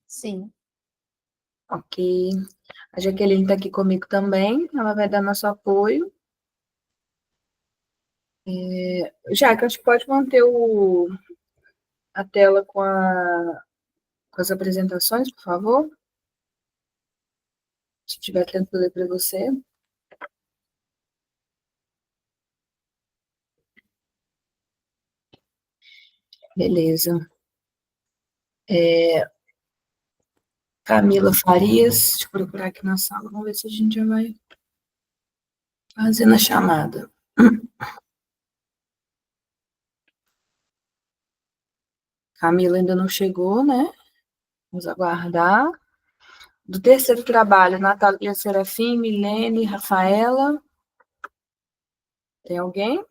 Sim. Ok. A Jaqueline está aqui comigo também, ela vai dar nosso apoio. Jaque, a gente pode manter a tela com as apresentações, por favor? Se estiver tranquilo para você. Beleza. Camila Farias, deixa eu procurar aqui na sala, vamos ver se a gente já vai fazendo a chamada. Camila ainda não chegou, né? Vamos aguardar. Do terceiro trabalho, Natália Serafim, Milene, Rafaela. Tem alguém?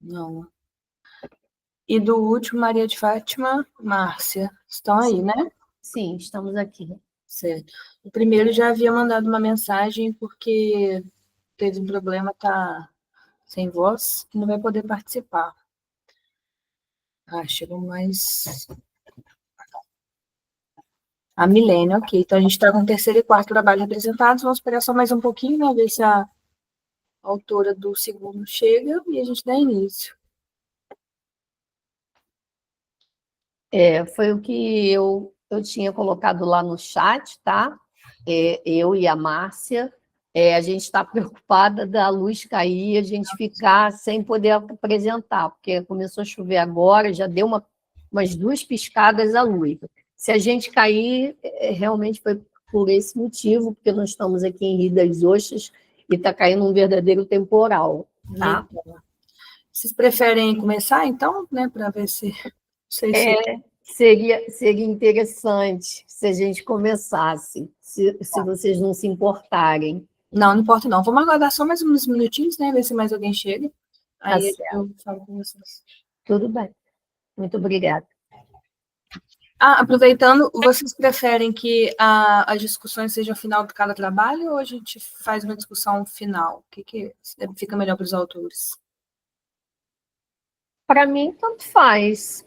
Não. E do último, Maria de Fátima, Márcia. Estão aí, né? Sim, estamos aqui. Certo. O primeiro já havia mandado uma mensagem porque teve um problema, tá sem voz, e não vai poder participar. Chegou mais. A Milene, ok. Então a gente está com o terceiro e quarto trabalho apresentados. Vamos esperar só mais um pouquinho, né? Ver se a autora do segundo chega e a gente dá início. Foi o que eu tinha colocado lá no chat, tá? Eu e a Márcia, a gente está preocupada da luz cair e a gente ficar sem poder apresentar, porque começou a chover agora, já deu umas 2 piscadas a luz. Se a gente cair, realmente foi por esse motivo, porque nós estamos aqui em Rio das Ostras e está caindo um verdadeiro temporal, tá? Vocês preferem começar, então, né? Para ver se... Não sei se... Seria interessante se a gente começasse, se vocês não se importarem. Não, não importa não. Vamos aguardar só mais uns minutinhos, né? Ver se mais alguém chega. Aí eu falo com vocês. Tudo bem. Muito obrigada. Aproveitando, vocês preferem que as discussões sejam ao final de cada trabalho ou a gente faz uma discussão final? O que fica melhor para os autores? Para mim, tanto faz.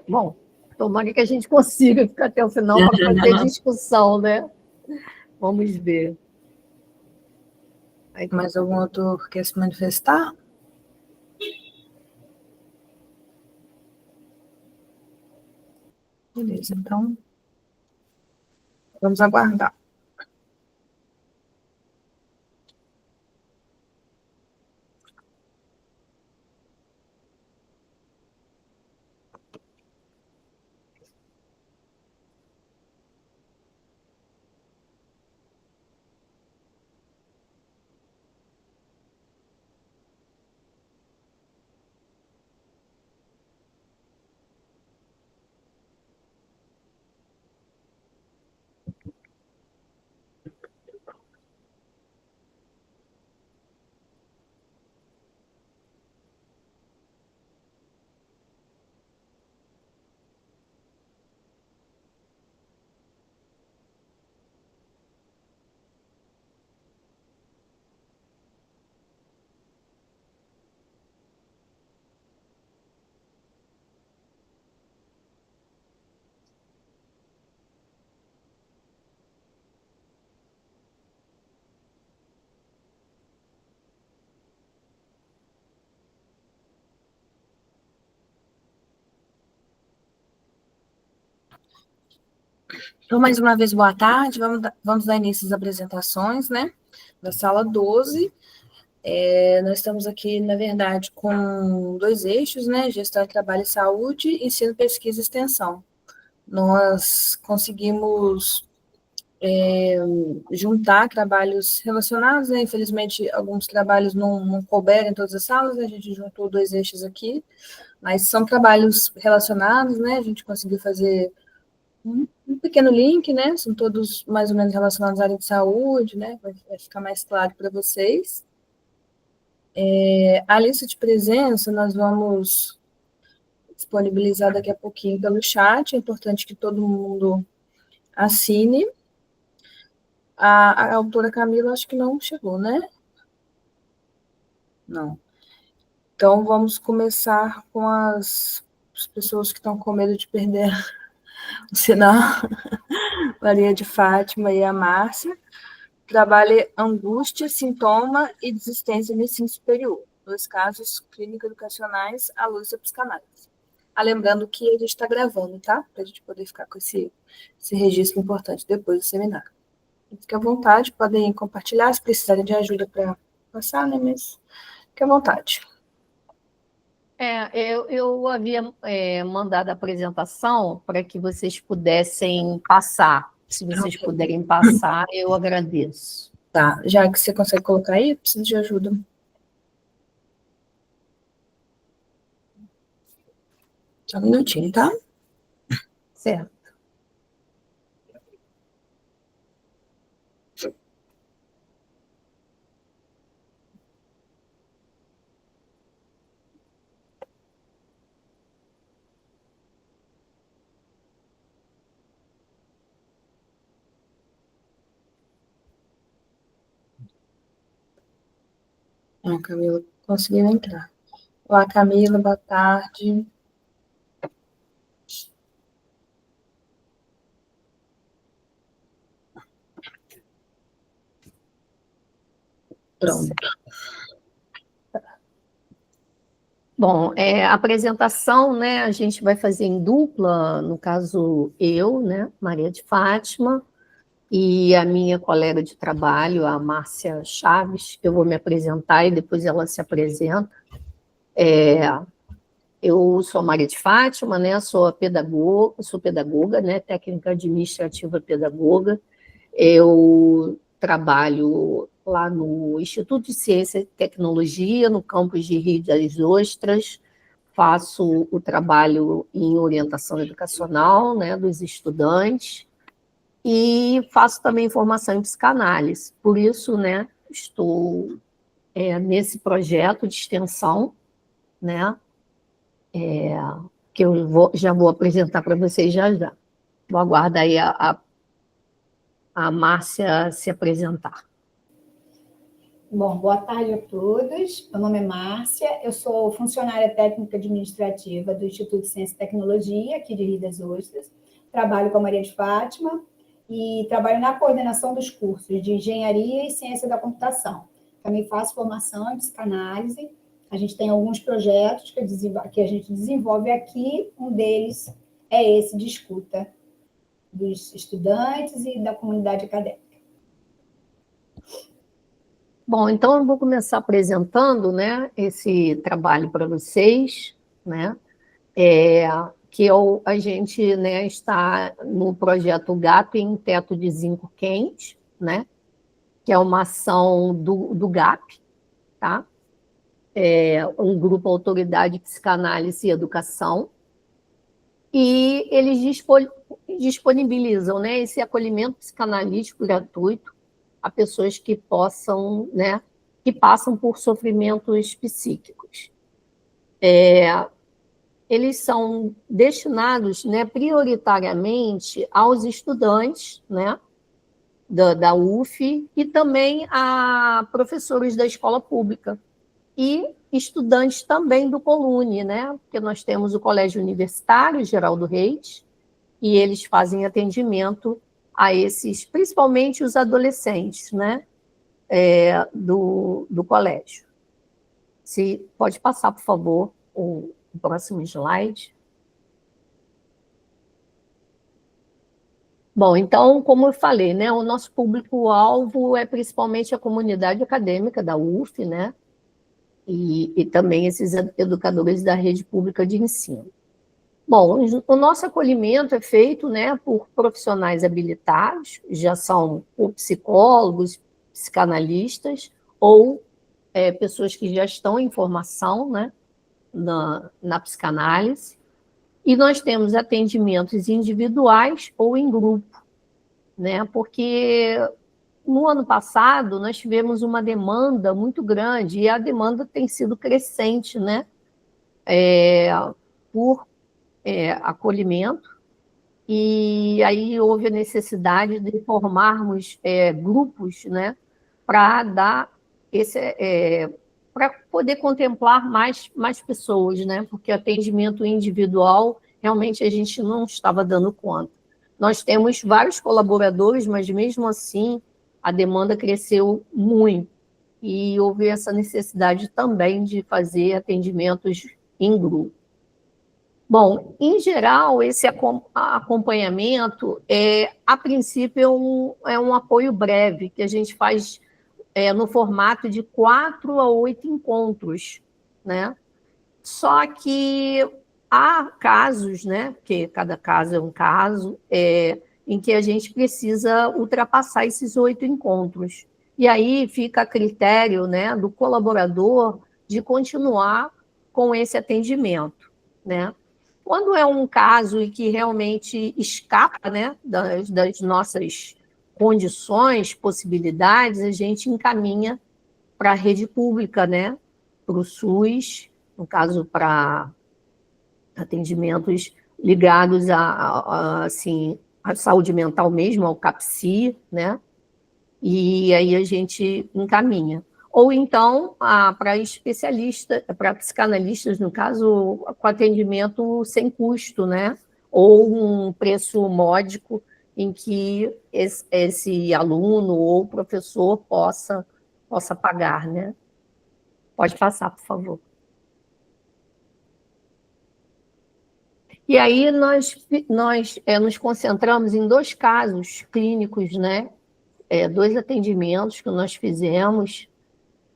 Bom, tomara que a gente consiga ficar até o final para fazer discussão, né? Vamos ver. Mais algum autor quer se manifestar? Beleza, então vamos aguardar. Então, mais uma vez, boa tarde. Vamos dar início às apresentações, né? Da sala 12. Nós estamos aqui, na verdade, com 2 eixos, né? Gestão de trabalho e saúde, ensino, pesquisa e extensão. Nós conseguimos juntar trabalhos relacionados, né? Infelizmente, alguns trabalhos não couberam em todas as salas, né? A gente juntou 2 eixos aqui, mas são trabalhos relacionados, né? A gente conseguiu fazer um pequeno link, né? São todos mais ou menos relacionados à área de saúde, né? Vai ficar mais claro para vocês. A lista de presença nós vamos disponibilizar daqui a pouquinho pelo chat. É importante que todo mundo assine. A autora Camila acho que não chegou, né? Não. Então, vamos começar com as as pessoas que estão com medo de perder o sinal, Maria de Fátima e a Márcia. Trabalha angústia, sintoma e desistência no ensino superior. 2 casos clínico-educacionais à luz da psicanálise. Lembrando que a gente está gravando, tá? Para a gente poder ficar com esse registro importante depois do seminário. Fique à vontade, podem compartilhar, se precisarem de ajuda para passar, né? Mas fique à vontade. Eu havia mandado a apresentação para que vocês pudessem passar. Se vocês puderem passar, eu agradeço. Tá, já que você consegue colocar aí, eu preciso de ajuda. Só um minutinho, tá? Certo. Não, Camila, conseguiu entrar. Olá, Camila, boa tarde. Pronto. Bom, a apresentação, né, a gente vai fazer em dupla, no caso eu, né, Maria de Fátima, e a minha colega de trabalho, a Márcia Chaves. Eu vou me apresentar e depois ela se apresenta. Eu sou Maria de Fátima, né, sou pedagoga, né, técnica administrativa pedagoga. Eu trabalho lá no Instituto de Ciência e Tecnologia, no campus de Rio das Ostras, faço o trabalho em orientação educacional, né, dos estudantes, e faço também formação em psicanálise. Por isso, né, estou nesse projeto de extensão, né, que eu já vou apresentar para vocês já já. Vou aguardar aí a Márcia se apresentar. Bom, boa tarde a todos. Meu nome é Márcia, eu sou funcionária técnica administrativa do Instituto de Ciência e Tecnologia, aqui de Rio das Ostras. Trabalho com a Maria de Fátima e trabalho na coordenação dos cursos de Engenharia e Ciência da Computação. Também faço formação em psicanálise. A gente tem alguns projetos que a gente desenvolve aqui, um deles é esse de escuta dos estudantes e da comunidade acadêmica. Bom, então eu vou começar apresentando, né, esse trabalho para vocês, né, a gente, né, está no projeto Gato em Teto de Zinco Quente, né, que é uma ação do GAP, tá? Um grupo Autoridade, Psicanálise e Educação, e eles disponibilizam, né, esse acolhimento psicanalítico gratuito a pessoas que possam, né, que passam por sofrimentos psíquicos. Eles são destinados, né, prioritariamente aos estudantes, né, da UF e também a professores da escola pública e estudantes também do Colune, né, porque nós temos o Colégio Universitário Geraldo Reis e eles fazem atendimento a esses, principalmente os adolescentes, né, do colégio. Pode passar, por favor, o próximo slide. Bom, então, como eu falei, né, o nosso público-alvo é principalmente a comunidade acadêmica da UF, né, e também esses educadores da rede pública de ensino. Bom, o nosso acolhimento é feito, né, por profissionais habilitados, já são ou psicólogos, psicanalistas, ou pessoas que já estão em formação, né, na psicanálise, e nós temos atendimentos individuais ou em grupo, né, porque no ano passado nós tivemos uma demanda muito grande, e a demanda tem sido crescente, né, por acolhimento, e aí houve a necessidade de formarmos grupos, né, para dar para poder contemplar mais pessoas, né? Porque atendimento individual, realmente a gente não estava dando conta. Nós temos vários colaboradores, mas mesmo assim a demanda cresceu muito e houve essa necessidade também de fazer atendimentos em grupo. Bom, em geral, esse acompanhamento, a princípio, é um apoio breve, que a gente faz no formato de 4 a 8 encontros, né? Só que há casos, né? Porque cada caso é um caso, em que a gente precisa ultrapassar esses 8 encontros. E aí fica a critério, né, do colaborador de continuar com esse atendimento, né? Quando é um caso em que realmente escapa, né, das nossas condições, possibilidades, a gente encaminha para a rede pública, né, para o SUS, no caso, para atendimentos ligados assim, à saúde mental mesmo, ao CAPSI, né? E aí a gente encaminha. Ou então para especialistas, para psicanalistas, no caso, com atendimento sem custo, né? Ou um preço módico em que esse aluno ou professor possa pagar, né? Pode passar, por favor. E aí nós nos concentramos em 2 casos clínicos, né? 2 atendimentos que nós fizemos,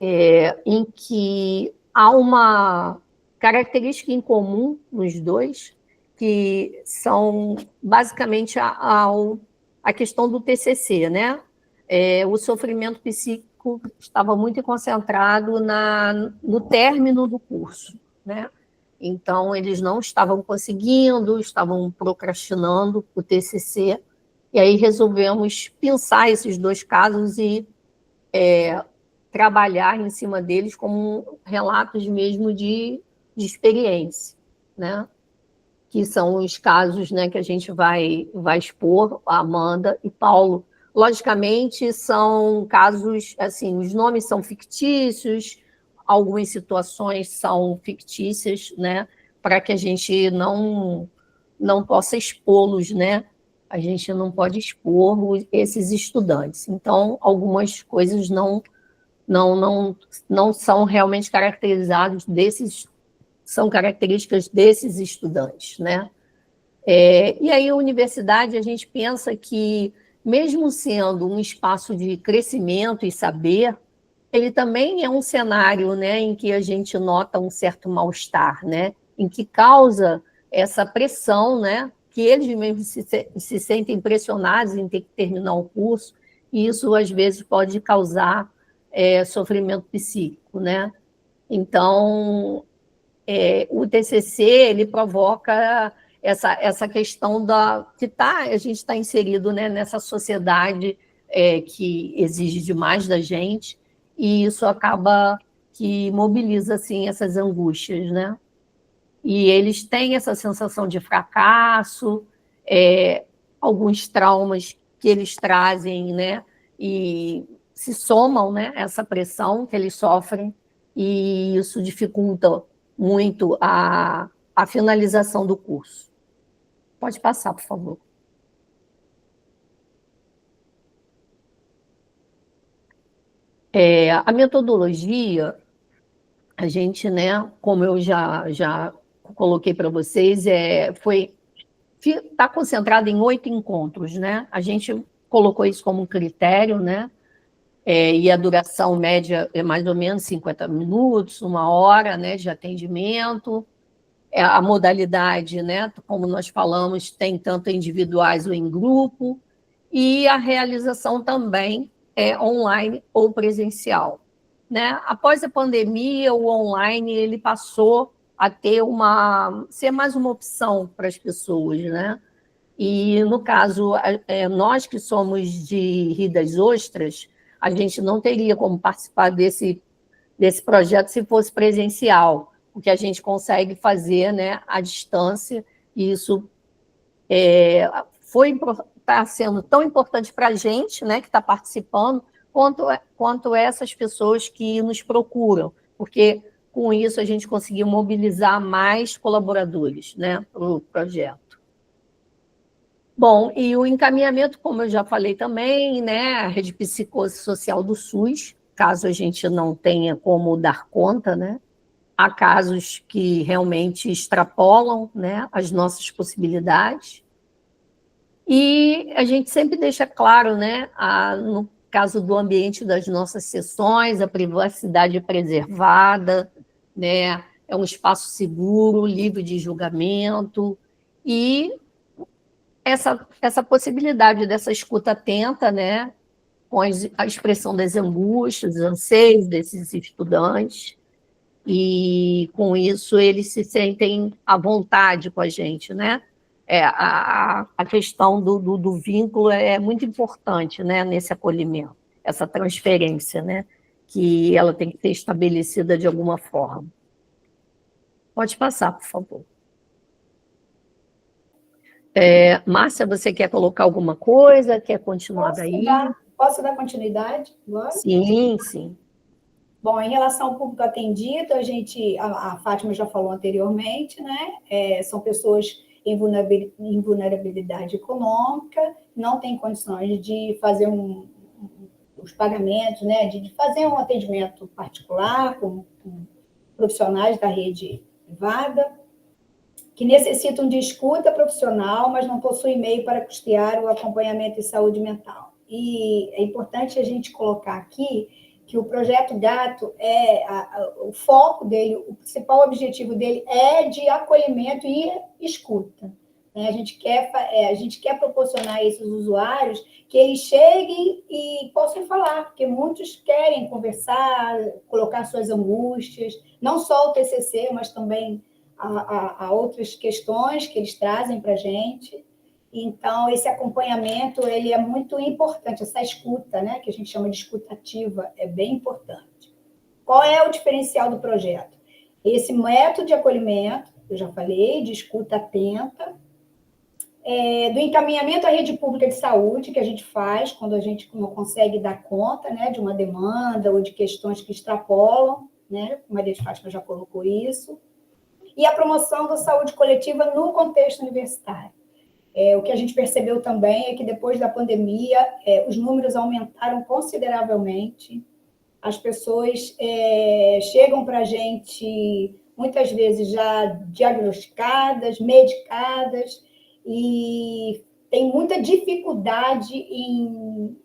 em que há uma característica em comum nos 2, que são basicamente a questão do TCC, né? O sofrimento psíquico estava muito concentrado no término do curso, né? Então, eles não estavam conseguindo, estavam procrastinando o TCC, e aí resolvemos pensar esses 2 casos e trabalhar em cima deles como relatos mesmo de experiência, né? Que são os casos, né, que a gente vai expor, a Amanda e Paulo. Logicamente, são casos, assim, os nomes são fictícios, algumas situações são fictícias, né, para que a gente não possa expô-los, né? A gente não pode expor esses estudantes. Então, algumas coisas não são realmente caracterizadas são características desses estudantes, né? E aí a universidade, a gente pensa que, mesmo sendo um espaço de crescimento e saber, ele também é um cenário, né, em que a gente nota um certo mal-estar, né, em que causa essa pressão, né, que eles mesmos se sentem pressionados em ter que terminar o curso, e isso, às vezes, pode causar sofrimento psíquico, né? Então, o TCC, ele provoca essa questão que a gente está inserido, né, nessa sociedade que exige demais da gente, e isso acaba que mobiliza, assim, essas angústias, né? E eles têm essa sensação de fracasso, alguns traumas que eles trazem, né? E se somam, né, essa pressão que eles sofrem, e isso dificulta muito a finalização do curso. Pode passar, por favor. A metodologia, a gente, né, como eu já coloquei para vocês, está concentrada em 8 encontros, né? A gente colocou isso como um critério, né? E a duração média é mais ou menos 50 minutos, 1 hora, né, de atendimento. A modalidade, né, como nós falamos, tem tanto individuais ou em grupo, e a realização também é online ou presencial, né? Após a pandemia, o online ele passou a ser mais uma opção para as pessoas, né? E, no caso, nós que somos de Rio das Ostras, a gente não teria como participar desse projeto se fosse presencial, o que a gente consegue fazer, né, à distância, e isso está sendo tão importante para a gente, né, que está participando, quanto essas pessoas que nos procuram, porque com isso a gente conseguiu mobilizar mais colaboradores, né, para o projeto. Bom, e o encaminhamento, como eu já falei também, né, a rede psicossocial do SUS, caso a gente não tenha como dar conta, né, há casos que realmente extrapolam, né, as nossas possibilidades. E a gente sempre deixa claro, né, no caso do ambiente das nossas sessões, a privacidade preservada, né, é um espaço seguro, livre de julgamento, e essa possibilidade dessa escuta atenta, né, com a expressão das angústias, dos anseios desses estudantes, e com isso eles se sentem à vontade com a gente, né? A questão do vínculo é muito importante, né, nesse acolhimento, essa transferência, né, que ela tem que ser estabelecida de alguma forma. Pode passar, por favor. Márcia, você quer colocar alguma coisa? Quer continuar daí? Posso dar continuidade agora? Sim, sim. Bom, em relação ao público atendido, a Fátima já falou anteriormente, né? São pessoas em vulnerabilidade econômica, não têm condições de fazer os pagamentos, né? De fazer um atendimento particular com profissionais da rede privada, que necessitam de escuta profissional, mas não possuem meio para custear o acompanhamento em saúde mental. E é importante a gente colocar aqui que o Projeto Gato, o foco dele, o principal objetivo dele é de acolhimento e escuta. A gente quer proporcionar a esses usuários que eles cheguem e possam falar, porque muitos querem conversar, colocar suas angústias, não só o TCC, mas também a outras questões que eles trazem para a gente. Então, esse acompanhamento ele é muito importante, essa escuta, né, que a gente chama de escuta ativa, é bem importante. Qual é o diferencial do projeto? Esse método de acolhimento, eu já falei, de escuta atenta, do encaminhamento à rede pública de saúde, que a gente faz quando a gente não consegue dar conta, né, de uma demanda ou de questões que extrapolam, né, a Maria de Fátima já colocou isso, e a promoção da saúde coletiva no contexto universitário. O que a gente percebeu também é que depois da pandemia, os números aumentaram consideravelmente, as pessoas chegam para a gente muitas vezes já diagnosticadas, medicadas, e tem muita dificuldade em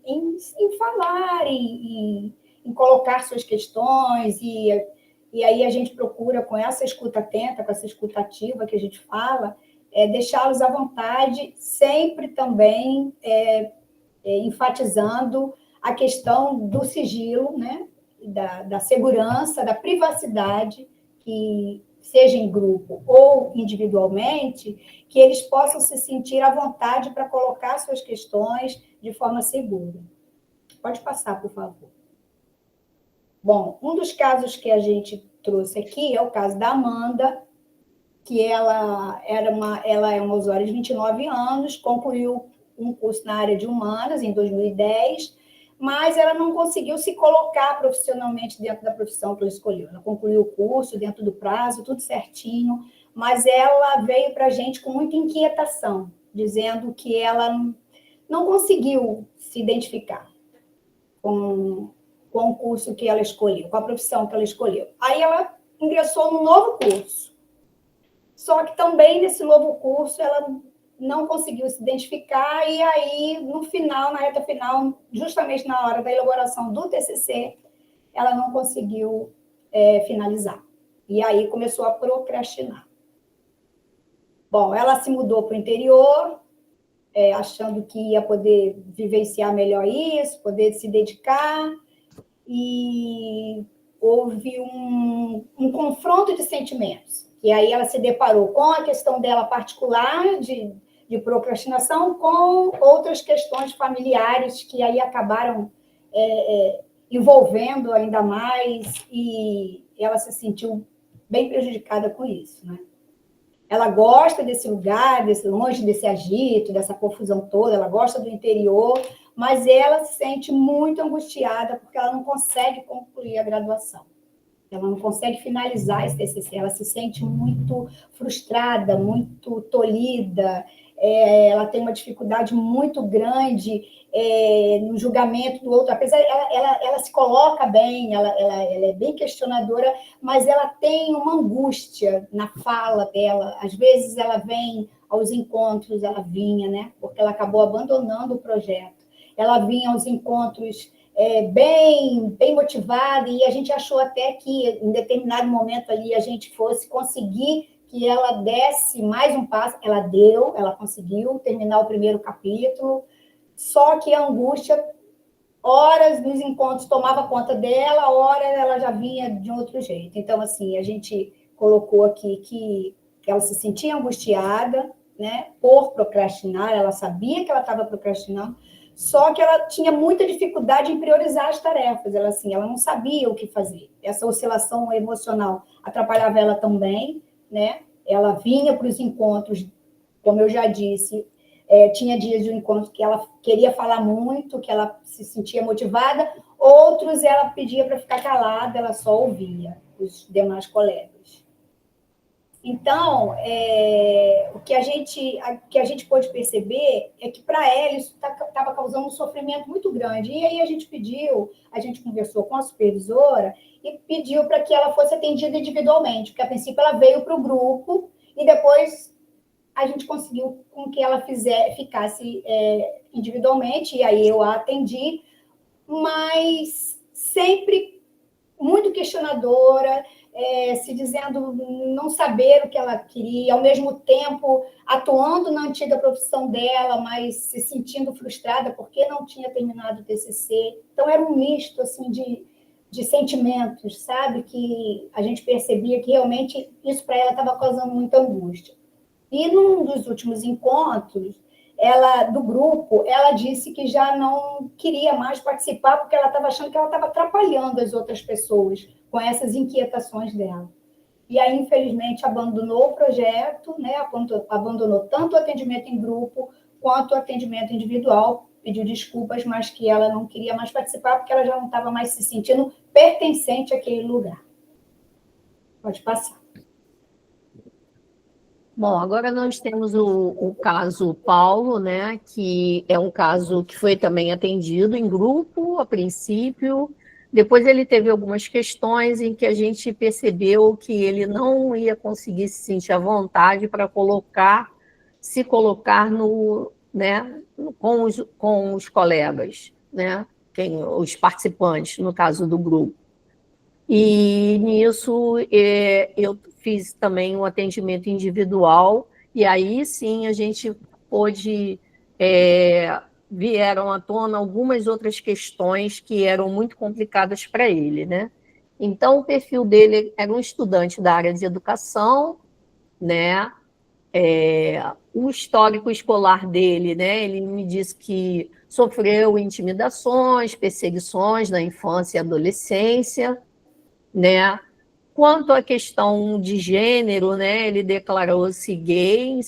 falar, em colocar suas questões, e aí a gente procura, com essa escuta atenta, com essa escuta ativa que a gente fala, deixá-los à vontade, sempre também enfatizando a questão do sigilo, né? Da segurança, da privacidade, que seja em grupo ou individualmente, que eles possam se sentir à vontade para colocar suas questões de forma segura. Pode passar, por favor. Bom, um dos casos que a gente trouxe aqui é o caso da Amanda, que ela é uma usuária de 29 anos, concluiu um curso na área de humanas em 2010, mas ela não conseguiu se colocar profissionalmente dentro da profissão que ela escolheu. Ela concluiu o curso dentro do prazo, tudo certinho, mas ela veio para a gente com muita inquietação, dizendo que ela não conseguiu se identificar com o curso que ela escolheu, com a profissão que ela escolheu. Aí ela ingressou num novo curso. Só que também nesse novo curso ela não conseguiu se identificar, e aí, no final, na reta final, justamente na hora da elaboração do TCC, ela não conseguiu finalizar. E aí começou a procrastinar. Bom, ela se mudou para o interior, achando que ia poder vivenciar melhor isso, poder se dedicar, e houve um confronto de sentimentos. E aí ela se deparou com a questão dela particular de procrastinação, com outras questões familiares que aí acabaram envolvendo ainda mais, e ela se sentiu bem prejudicada com isso, né? Ela gosta desse lugar, longe desse agito, dessa confusão toda, ela gosta do interior, mas ela se sente muito angustiada porque ela não consegue concluir a graduação. Ela não consegue finalizar esse TCC, ela se sente muito frustrada, muito tolhida, ela tem uma dificuldade muito grande no julgamento do outro, apesar ela se coloca bem, ela é bem questionadora, mas ela tem uma angústia na fala dela. Às vezes ela vem aos encontros, ela vinha, né? Porque ela acabou abandonando o projeto. Ela vinha aos encontros bem motivada, e a gente achou até que, em determinado momento ali, a gente fosse conseguir que ela desse mais um passo. Ela deu, ela conseguiu terminar o primeiro capítulo, só que a angústia, horas nos encontros tomava conta dela, horas ela já vinha de outro jeito. Então, assim, a gente colocou aqui que ela se sentia angustiada, né, por procrastinar, ela sabia que ela estava procrastinando, só que ela tinha muita dificuldade em priorizar as tarefas, ela não sabia o que fazer. Essa oscilação emocional atrapalhava ela também, né? Ela vinha para os encontros, como eu já disse, tinha dias de encontro que ela queria falar muito, que ela se sentia motivada, outros ela pedia para ficar calada, ela só ouvia os demais colegas. Então, o que a gente pôde perceber é que para ela isso estava causando um sofrimento muito grande. E aí a gente conversou com a supervisora e pediu para que ela fosse atendida individualmente, porque a princípio ela veio para o grupo e depois a gente conseguiu com que ela ficasse individualmente, e aí eu a atendi, mas sempre muito questionadora, se dizendo não saber o que ela queria, ao mesmo tempo atuando na antiga profissão dela, mas se sentindo frustrada porque não tinha terminado o TCC. Então, era um misto assim, de sentimentos, sabe? Que a gente percebia que realmente isso para ela estava causando muita angústia. E num dos últimos encontros, do grupo, ela disse que já não queria mais participar porque ela estava achando que ela estava atrapalhando as outras pessoas com essas inquietações dela. E aí, infelizmente, abandonou o projeto, né? Abandonou tanto o atendimento em grupo quanto o atendimento individual, pediu desculpas, mas que ela não queria mais participar porque ela já não estava mais se sentindo pertencente àquele lugar. Pode passar. Bom, agora nós temos o caso Paulo, né, que é um caso que foi também atendido em grupo, a princípio. Depois ele teve algumas questões em que a gente percebeu que ele não ia conseguir se sentir à vontade para se colocar com os colegas, né, os participantes, no caso do grupo. E nisso eu fiz também um atendimento individual, e aí sim a gente pôde, vieram à tona algumas outras questões que eram muito complicadas para ele, né? Então, o perfil dele era um estudante da área de educação, né? O histórico escolar dele, né? Ele me disse que sofreu intimidações, perseguições na infância e adolescência, né? Quanto à questão de gênero, né, ele declarou-se gay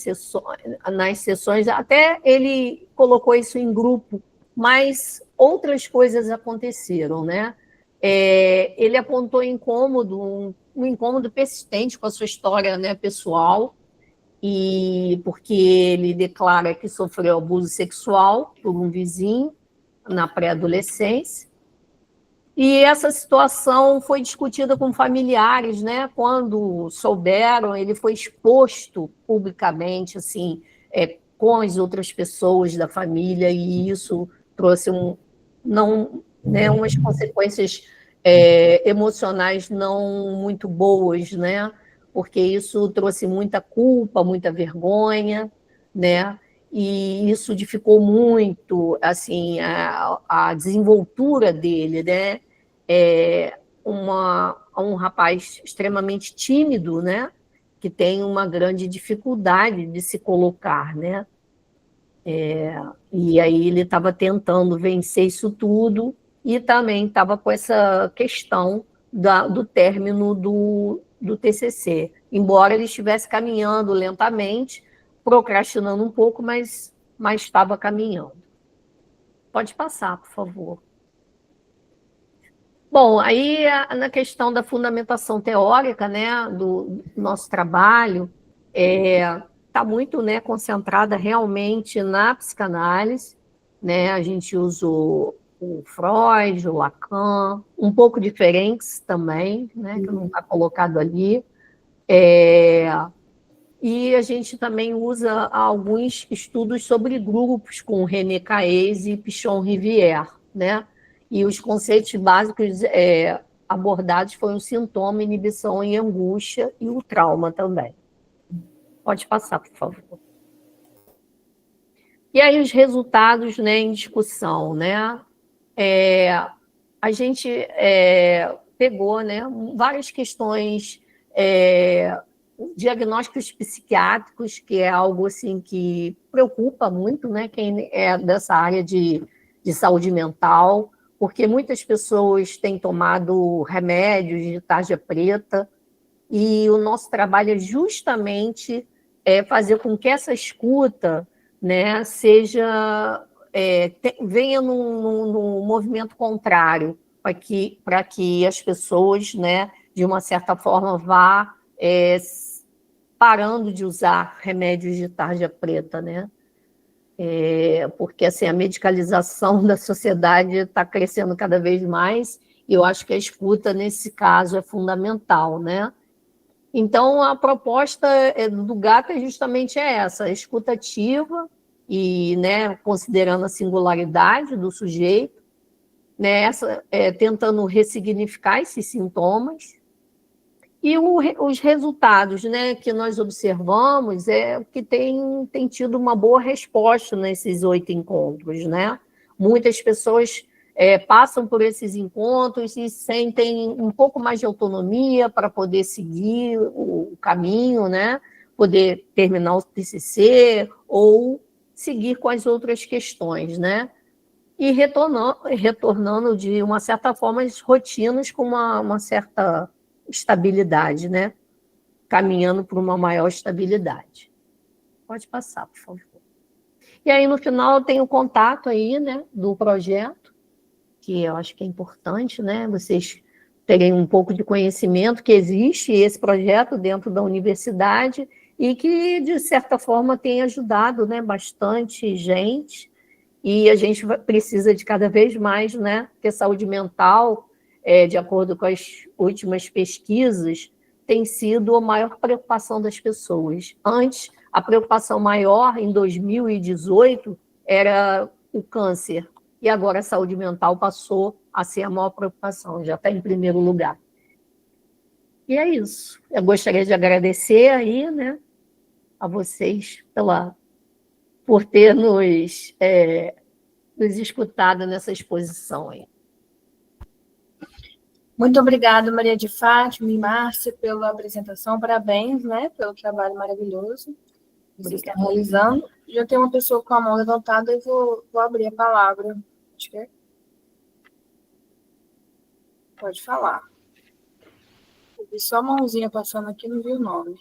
nas sessões, até ele colocou isso em grupo, mas outras coisas aconteceram, né? Ele apontou um incômodo persistente com a sua história, né, pessoal, e porque ele declara que sofreu abuso sexual por um vizinho na pré-adolescência. E essa situação foi discutida com familiares, né? Quando souberam, ele foi exposto publicamente, assim, com as outras pessoas da família, e isso trouxe umas consequências emocionais não muito boas, né? Porque isso trouxe muita culpa, muita vergonha, né? E isso dificultou muito, assim, a desenvoltura dele, né? Um rapaz extremamente tímido, né? Que tem uma grande dificuldade de se colocar, né? E aí ele estava tentando vencer isso tudo e também estava com essa questão do término do TCC, embora ele estivesse caminhando lentamente, procrastinando um pouco, mas estava caminhando. Pode passar, por favor. Bom, aí na questão da fundamentação teórica, né, do nosso trabalho, está muito, né, concentrada realmente na psicanálise, né? A gente usa o Freud, o Lacan, um pouco diferentes também, né, que não está colocado ali. E a gente também usa alguns estudos sobre grupos com René Caese e Pichon Rivière, né? E os conceitos básicos abordados foram o sintoma, inibição e angústia e o trauma também. Pode passar, por favor. E aí os resultados, né, em discussão, né? A gente pegou, né, várias questões, diagnósticos psiquiátricos, que é algo assim que preocupa muito, né, quem é dessa área de saúde mental, porque muitas pessoas têm tomado remédios de tarja preta, e o nosso trabalho é justamente fazer com que essa escuta, né, venha num movimento contrário, para que as pessoas, né, de uma certa forma, vá parando de usar remédios de tarja preta, né? Porque assim, a medicalização da sociedade está crescendo cada vez mais, e eu acho que a escuta, nesse caso, é fundamental, né? Então, a proposta do GATA justamente essa, a escuta ativa, e, né, considerando a singularidade do sujeito, né, tentando ressignificar esses sintomas. E os resultados, né, que nós observamos que tem tido uma boa resposta nesses 8 encontros, né? Muitas pessoas passam por esses encontros e sentem um pouco mais de autonomia para poder seguir o caminho, né? Poder terminar o TCC ou seguir com as outras questões, né? E retornando de uma certa forma às rotinas com uma certa estabilidade, né? Caminhando para uma maior estabilidade. Pode passar, por favor. E aí, no final, tem o contato aí, né, do projeto, que eu acho que é importante, né? Vocês terem um pouco de conhecimento que existe esse projeto dentro da universidade e que, de certa forma, tem ajudado, né, bastante gente. E a gente precisa de cada vez mais, né? Porque saúde mental, de acordo com as últimas pesquisas, tem sido a maior preocupação das pessoas. Antes, a preocupação maior, em 2018, era o câncer. E agora a saúde mental passou a ser a maior preocupação, já está em primeiro lugar. E é isso. Eu gostaria de agradecer aí, né, a vocês por ter nos escutado nessa exposição aí. Muito obrigada, Maria de Fátima e Márcia, pela apresentação. Parabéns, né, pelo trabalho maravilhoso que vocês estão realizando. Já tem uma pessoa com a mão levantada e vou abrir a palavra. Pode falar. Eu vi só a mãozinha passando aqui, não vi o nome.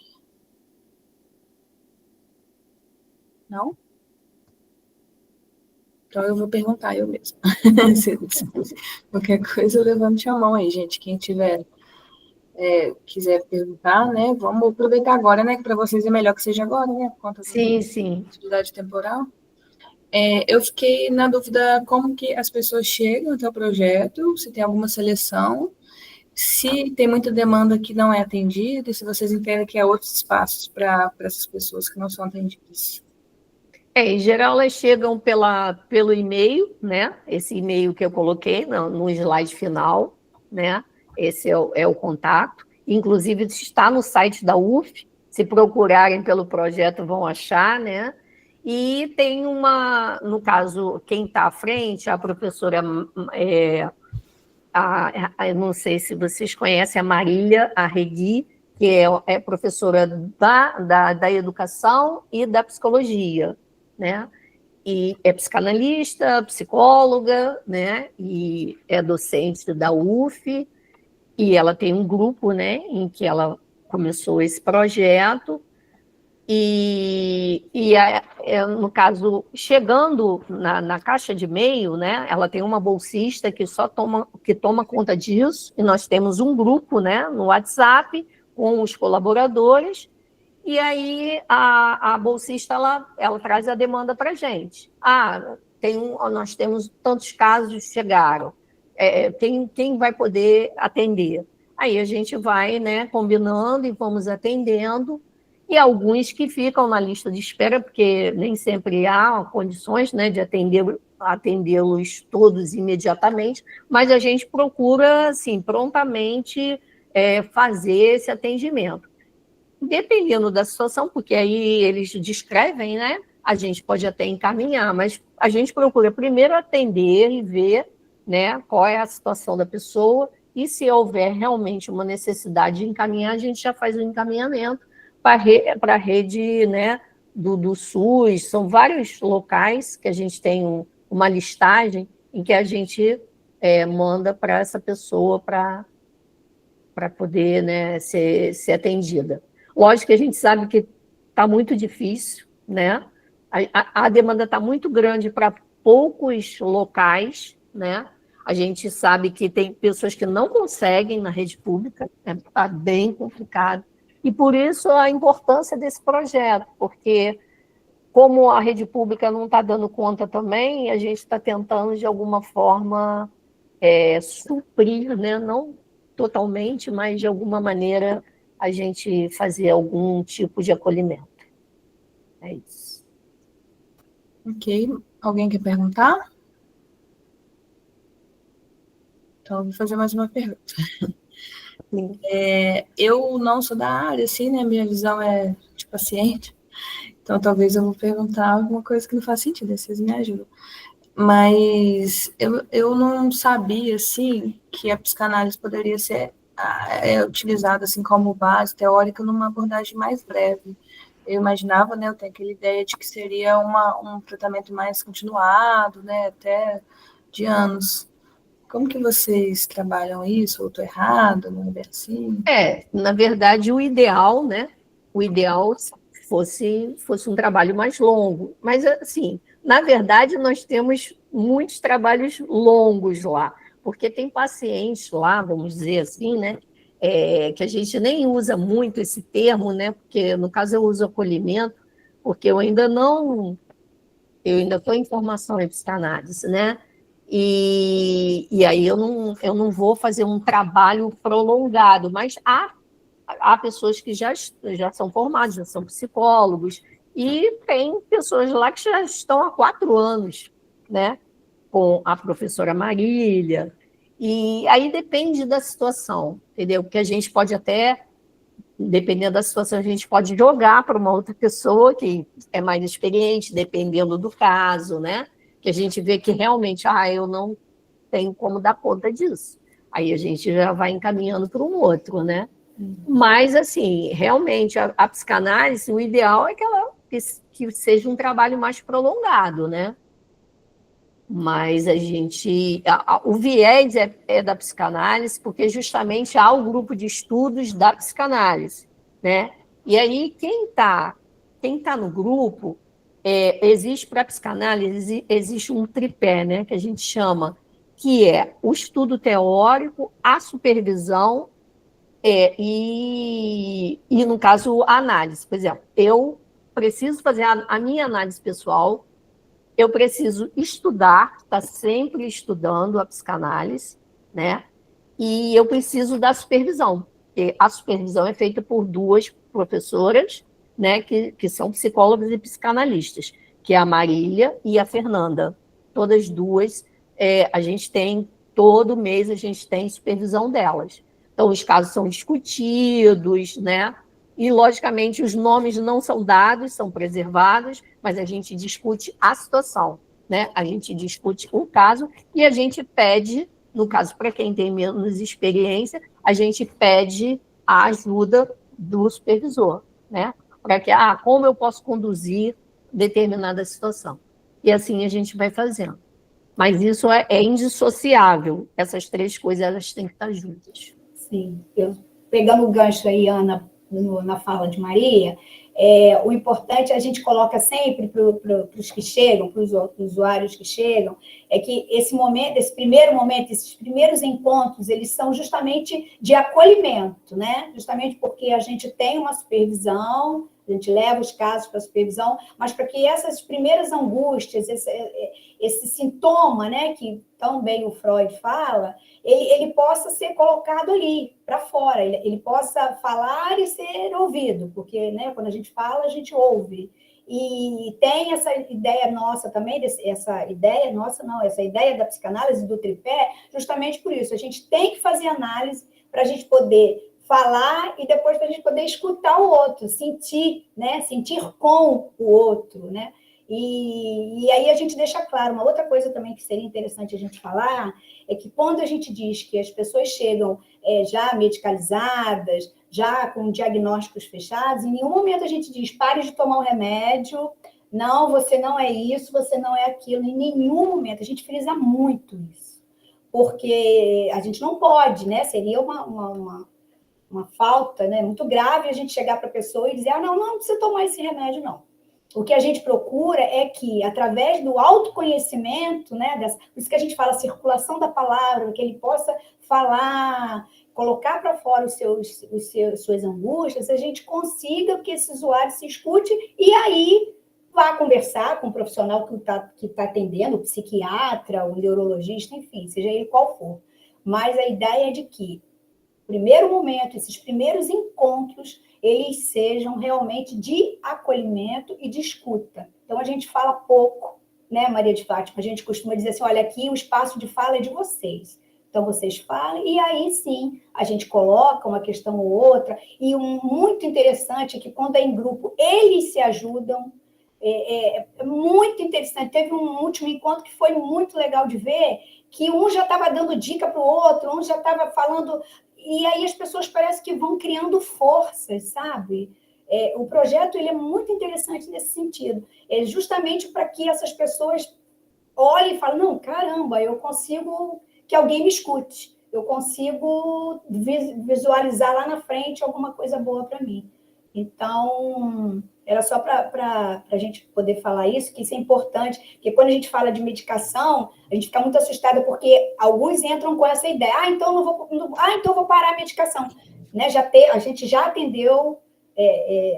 Não? Então, eu vou perguntar eu mesma. Qualquer coisa, levante a mão aí, gente. Quem quiser perguntar, né? Vamos aproveitar agora, né? Que para vocês é melhor que seja agora, né? Por conta da atividade temporal. Eu fiquei na dúvida como que as pessoas chegam até o projeto, se tem alguma seleção, se tem muita demanda que não é atendida, e se vocês entendem que há outros espaços para essas pessoas que não são atendidas. Em geral, elas chegam pelo e-mail, né? Esse e-mail que eu coloquei no slide final, né? Esse é o contato. Inclusive, está no site da UF. Se procurarem pelo projeto, vão achar, né? E tem no caso, quem está à frente, a professora, eu não sei se vocês conhecem, a Marília Arregui, que é professora da educação e da psicologia, né? E é psicanalista, psicóloga, né? E é docente da UF, e ela tem um grupo, né, em que ela começou esse projeto, No caso, chegando na caixa de e-mail, né, ela tem uma bolsista que toma conta disso, e nós temos um grupo, né, no WhatsApp com os colaboradores, e aí a bolsista ela traz a demanda para a gente. Nós temos tantos casos que chegaram, quem vai poder atender? Aí a gente vai, né, combinando e vamos atendendo, e alguns que ficam na lista de espera, porque nem sempre há condições, né, de atendê-los todos imediatamente, mas a gente procura, assim, prontamente fazer esse atendimento. Dependendo da situação, porque aí eles descrevem, né, a gente pode até encaminhar, mas a gente procura primeiro atender e ver, né, qual é a situação da pessoa, e se houver realmente uma necessidade de encaminhar, a gente já faz o encaminhamento para a rede, né, do SUS. São vários locais que a gente tem uma listagem em que a gente manda para essa pessoa para poder, né, ser atendida. Lógico que a gente sabe que está muito difícil, né? A demanda está muito grande para poucos locais, né? A gente sabe que tem pessoas que não conseguem na rede pública, está bem complicado. E por isso a importância desse projeto, porque como a rede pública não está dando conta também, a gente está tentando, de alguma forma, suprir, né? Não totalmente, mas de alguma maneira a gente fazer algum tipo de acolhimento. É isso. Ok. Alguém quer perguntar? Então, eu vou fazer mais uma pergunta. Eu não sou da área, assim, né? Minha visão é de paciente. Então, talvez eu vou perguntar alguma coisa que não faz sentido, aí vocês me ajudam. Mas eu não sabia, assim, que a psicanálise poderia ser utilizada, assim, como base teórica numa abordagem mais breve. Eu imaginava, né, eu tenho aquela ideia de que seria um tratamento mais continuado, né, até de anos. Como que vocês trabalham isso? Ou estou errado? Não é bem assim? Na verdade, o ideal, né? O ideal fosse um trabalho mais longo. Mas, assim, na verdade, nós temos muitos trabalhos longos lá, porque tem pacientes lá, vamos dizer assim, né? Que a gente nem usa muito esse termo, né? Porque, no caso, eu uso acolhimento, porque eu ainda estou em formação em psicanálise, né? E aí eu não vou fazer um trabalho prolongado, mas há pessoas que já são formadas, já são psicólogos, e tem pessoas lá que já estão há 4 anos, né? Com a professora Marília. E aí depende da situação, entendeu? Porque a gente pode até, dependendo da situação, a gente pode jogar para uma outra pessoa que é mais experiente, dependendo do caso, né? Que a gente vê que realmente, eu não tenho como dar conta disso. Aí a gente já vai encaminhando para um outro, né? Mas, assim, realmente, a psicanálise, o ideal é que seja um trabalho mais prolongado, né? Mas o viés é da psicanálise, porque justamente há o grupo de estudos da psicanálise, né? E aí, quem tá no grupo, existe para a psicanálise, existe um tripé, né? Que a gente chama, que é o estudo teórico, a supervisão, e, no caso, a análise. Por exemplo, eu preciso fazer a minha análise pessoal, eu preciso estudar, estar sempre estudando a psicanálise, né? E eu preciso da supervisão. E a supervisão é feita por 2 professoras, né, que são psicólogas e psicanalistas, que é a Marília e a Fernanda. Todas 2, a gente tem, todo mês a gente tem supervisão delas. Então, os casos são discutidos, né? E, logicamente, os nomes não são dados, são preservados, mas a gente discute a situação, né? A gente discute o caso e a gente pede, no caso, para quem tem menos experiência, a gente pede a ajuda do supervisor, né? Para que, como eu posso conduzir determinada situação? E assim a gente vai fazendo. Mas isso é indissociável. Essas 3 coisas, elas têm que estar juntas. Sim. Pegando o gancho aí, Ana, na fala de Maria, O importante, a gente coloca sempre para os que chegam, para os usuários que chegam, é que esse primeiro momento, esses primeiros encontros, eles são justamente de acolhimento, né? Justamente porque a gente tem uma supervisão, a gente leva os casos para a supervisão, mas para que essas primeiras angústias, esse sintoma, né, que tão bem o Freud fala, ele possa ser colocado ali, para fora, ele possa falar e ser ouvido, porque, né, quando a gente fala, a gente ouve. E tem essa ideia nossa também, essa ideia da psicanálise, do tripé, justamente por isso. A gente tem que fazer análise para a gente poder falar e depois para a gente poder escutar o outro, sentir, né? Sentir com o outro, né? E aí a gente deixa claro, uma outra coisa também que seria interessante a gente falar, é que quando a gente diz que as pessoas chegam já medicalizadas, já com diagnósticos fechados, em nenhum momento a gente diz, pare de tomar o remédio, não, você não é isso, você não é aquilo, em nenhum momento, a gente frisa muito isso, porque a gente não pode, né? Seria uma falta, né, muito grave a gente chegar para a pessoa e dizer, não precisa tomar esse remédio, não. O que a gente procura é que, através do autoconhecimento, né, por isso que a gente fala circulação da palavra, que ele possa falar, colocar para fora suas angústias, a gente consiga que esse usuário se escute e aí vá conversar com o profissional que tá atendendo, o psiquiatra, o neurologista, enfim, seja ele qual for. Mas a ideia é de que primeiro momento, esses primeiros encontros, eles sejam realmente de acolhimento e de escuta. Então, a gente fala pouco, né, Maria de Fátima? A gente costuma dizer assim, olha, aqui o espaço de fala é de vocês. Então, vocês falem, e aí sim, a gente coloca uma questão ou outra, e muito interessante é que quando é em grupo, eles se ajudam, é muito interessante. Teve um último encontro que foi muito legal de ver, que um já estava dando dica para o outro, um já estava falando... E aí as pessoas parecem que vão criando forças, sabe? O projeto ele é muito interessante nesse sentido. É justamente para que essas pessoas olhem e falem, não, caramba, eu consigo que alguém me escute. Eu consigo visualizar lá na frente alguma coisa boa para mim. Então, era só para a gente poder falar isso, que isso é importante, porque quando a gente fala de medicação, a gente fica muito assustada, porque alguns entram com essa ideia, então eu vou parar a medicação. Né? A gente já atendeu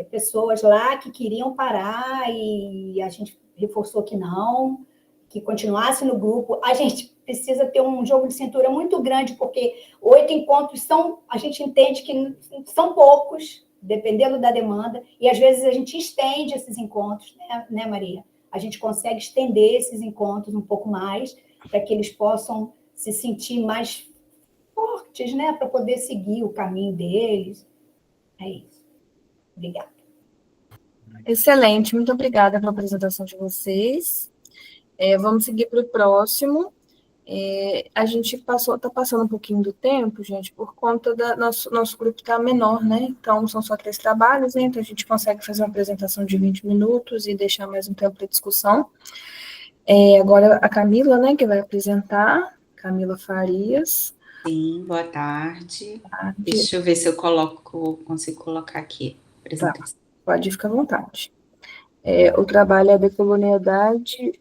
pessoas lá que queriam parar e a gente reforçou que não, que continuasse no grupo. A gente precisa ter um jogo de cintura muito grande, porque 8 encontros a gente entende que são poucos, dependendo da demanda, e às vezes a gente estende esses encontros, né, Maria? A gente consegue estender esses encontros um pouco mais, para que eles possam se sentir mais fortes, né, para poder seguir o caminho deles. É isso. Obrigada. Excelente, muito obrigada pela apresentação de vocês. Vamos seguir para o próximo. A gente está passando um pouquinho do tempo, gente, por conta nosso grupo está menor, né? Então, são só 3 trabalhos, né? Então a gente consegue fazer uma apresentação de 20 minutos e deixar mais um tempo para discussão. Agora a Camila, né, que vai apresentar, Camila Farias. Sim, boa tarde. Deixa eu ver se eu consigo colocar aqui a apresentação. Tá, pode ficar à vontade. O trabalho é decolonialidade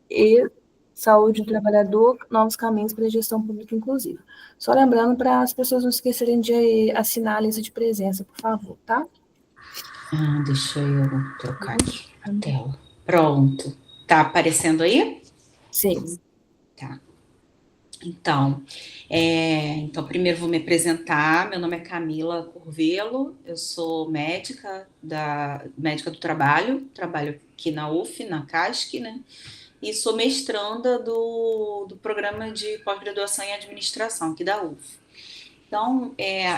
e saúde do trabalhador, novos caminhos para a gestão pública inclusiva. Só lembrando para as pessoas não esquecerem de assinar a lista de presença, por favor, tá? Deixa eu trocar aqui a tela. Pronto. Tá aparecendo aí? Sim. Tá. Então, primeiro vou me apresentar. Meu nome é Camila Curvelo, eu sou médica do trabalho aqui na UF, na CASC, né? E sou mestranda do programa de pós-graduação em administração aqui da UF. Então,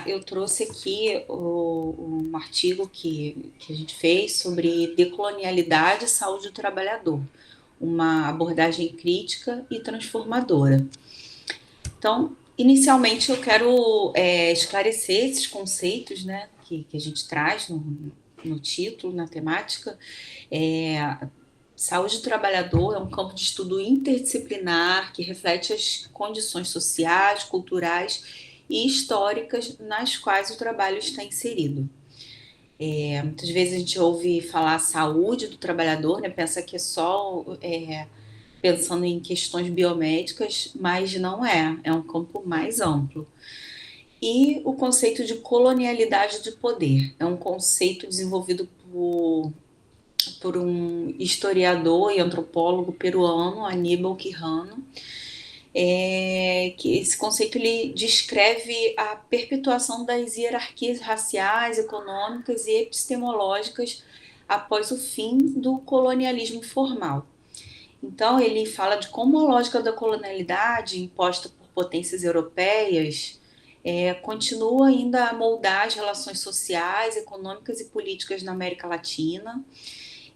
eu trouxe aqui um artigo que a gente fez sobre decolonialidade e saúde do trabalhador, uma abordagem crítica e transformadora. Então, inicialmente, eu quero esclarecer esses conceitos, né, que a gente traz no título, na temática. Saúde do trabalhador é um campo de estudo interdisciplinar que reflete as condições sociais, culturais e históricas nas quais o trabalho está inserido. Muitas vezes a gente ouve falar saúde do trabalhador, né? Pensa que é só pensando em questões biomédicas, mas não é um campo mais amplo. E o conceito de colonialidade de poder é um conceito desenvolvido por um historiador e antropólogo peruano, Aníbal Quijano, que esse conceito ele descreve a perpetuação das hierarquias raciais, econômicas e epistemológicas após o fim do colonialismo formal. Então, ele fala de como a lógica da colonialidade imposta por potências europeias continua ainda a moldar as relações sociais, econômicas e políticas na América Latina.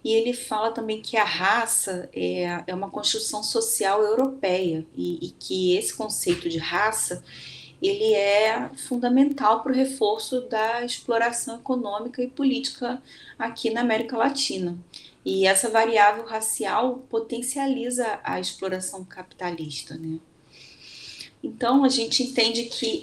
E ele fala também que a raça é uma construção social europeia e que esse conceito de raça ele é fundamental para o reforço da exploração econômica e política aqui na América Latina. E essa variável racial potencializa a exploração capitalista, né? Então, a gente entende que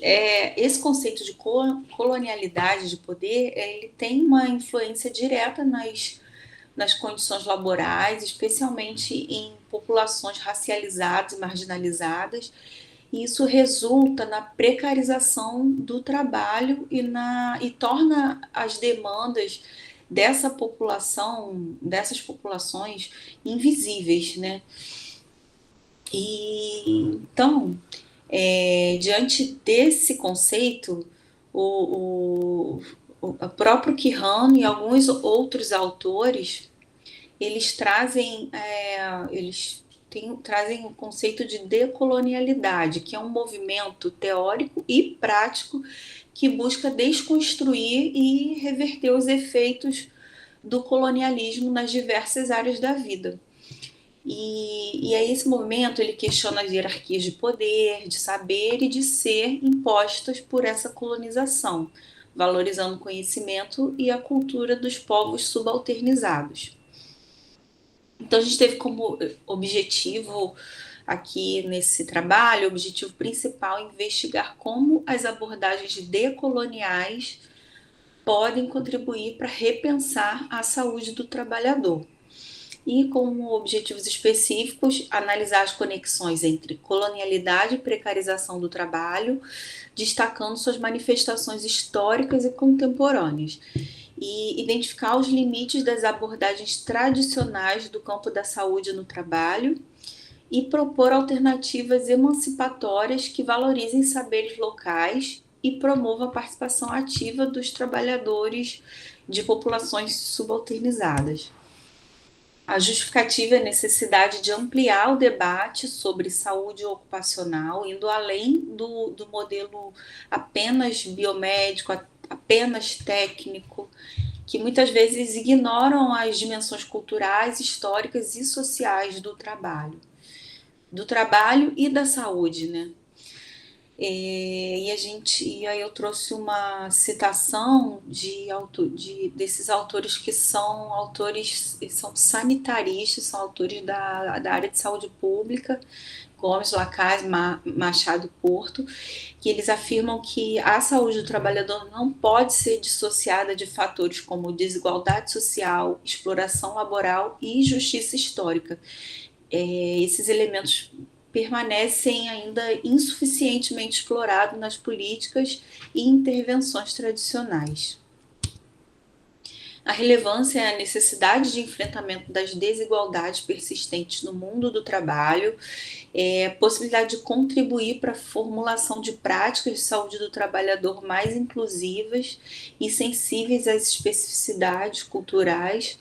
esse conceito de colonialidade de poder ele tem uma influência direta nas condições laborais, especialmente em populações racializadas e marginalizadas, e isso resulta na precarização do trabalho e torna as demandas dessas populações invisíveis, né? E então, diante desse conceito, o próprio Quijano e alguns outros autores eles trazem trazem o conceito de decolonialidade, que é um movimento teórico e prático que busca desconstruir e reverter os efeitos do colonialismo nas diversas áreas da vida. E aí esse movimento ele questiona as hierarquias de poder, de saber e de ser impostas por essa colonização, valorizando o conhecimento e a cultura dos povos subalternizados. Então a gente teve como objetivo aqui nesse trabalho, o objetivo principal é investigar como as abordagens decoloniais podem contribuir para repensar a saúde do trabalhador. E como objetivos específicos, analisar as conexões entre colonialidade e precarização do trabalho, destacando suas manifestações históricas e contemporâneas, e identificar os limites das abordagens tradicionais do campo da saúde no trabalho e propor alternativas emancipatórias que valorizem saberes locais e promovam a participação ativa dos trabalhadores de populações subalternizadas. A justificativa é a necessidade de ampliar o debate sobre saúde ocupacional, indo além do modelo apenas biomédico, apenas técnico, que muitas vezes ignoram as dimensões culturais, históricas e sociais do trabalho e da saúde, né? E aí eu trouxe uma citação desses autores que são sanitaristas, são autores da área de saúde pública, Gomes, Lacaz, Machado Porto, que eles afirmam que a saúde do trabalhador não pode ser dissociada de fatores como desigualdade social, exploração laboral e justiça histórica. Esses elementos permanecem ainda insuficientemente explorados nas políticas e intervenções tradicionais. A relevância é a necessidade de enfrentamento das desigualdades persistentes no mundo do trabalho, possibilidade de contribuir para a formulação de práticas de saúde do trabalhador mais inclusivas e sensíveis às especificidades culturais,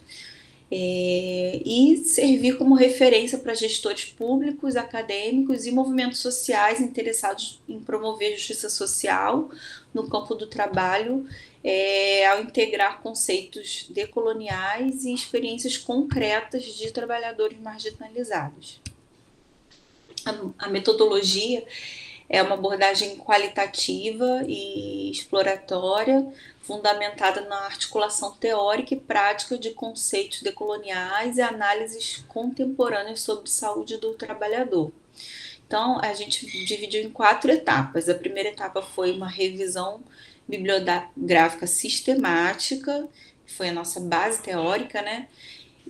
e servir como referência para gestores públicos, acadêmicos e movimentos sociais interessados em promover justiça social no campo do trabalho, ao integrar conceitos decoloniais e experiências concretas de trabalhadores marginalizados. A metodologia é uma abordagem qualitativa e exploratória, fundamentada na articulação teórica e prática de conceitos decoloniais e análises contemporâneas sobre saúde do trabalhador. Então, a gente dividiu em 4 etapas. A primeira etapa foi uma revisão bibliográfica sistemática, que foi a nossa base teórica, né?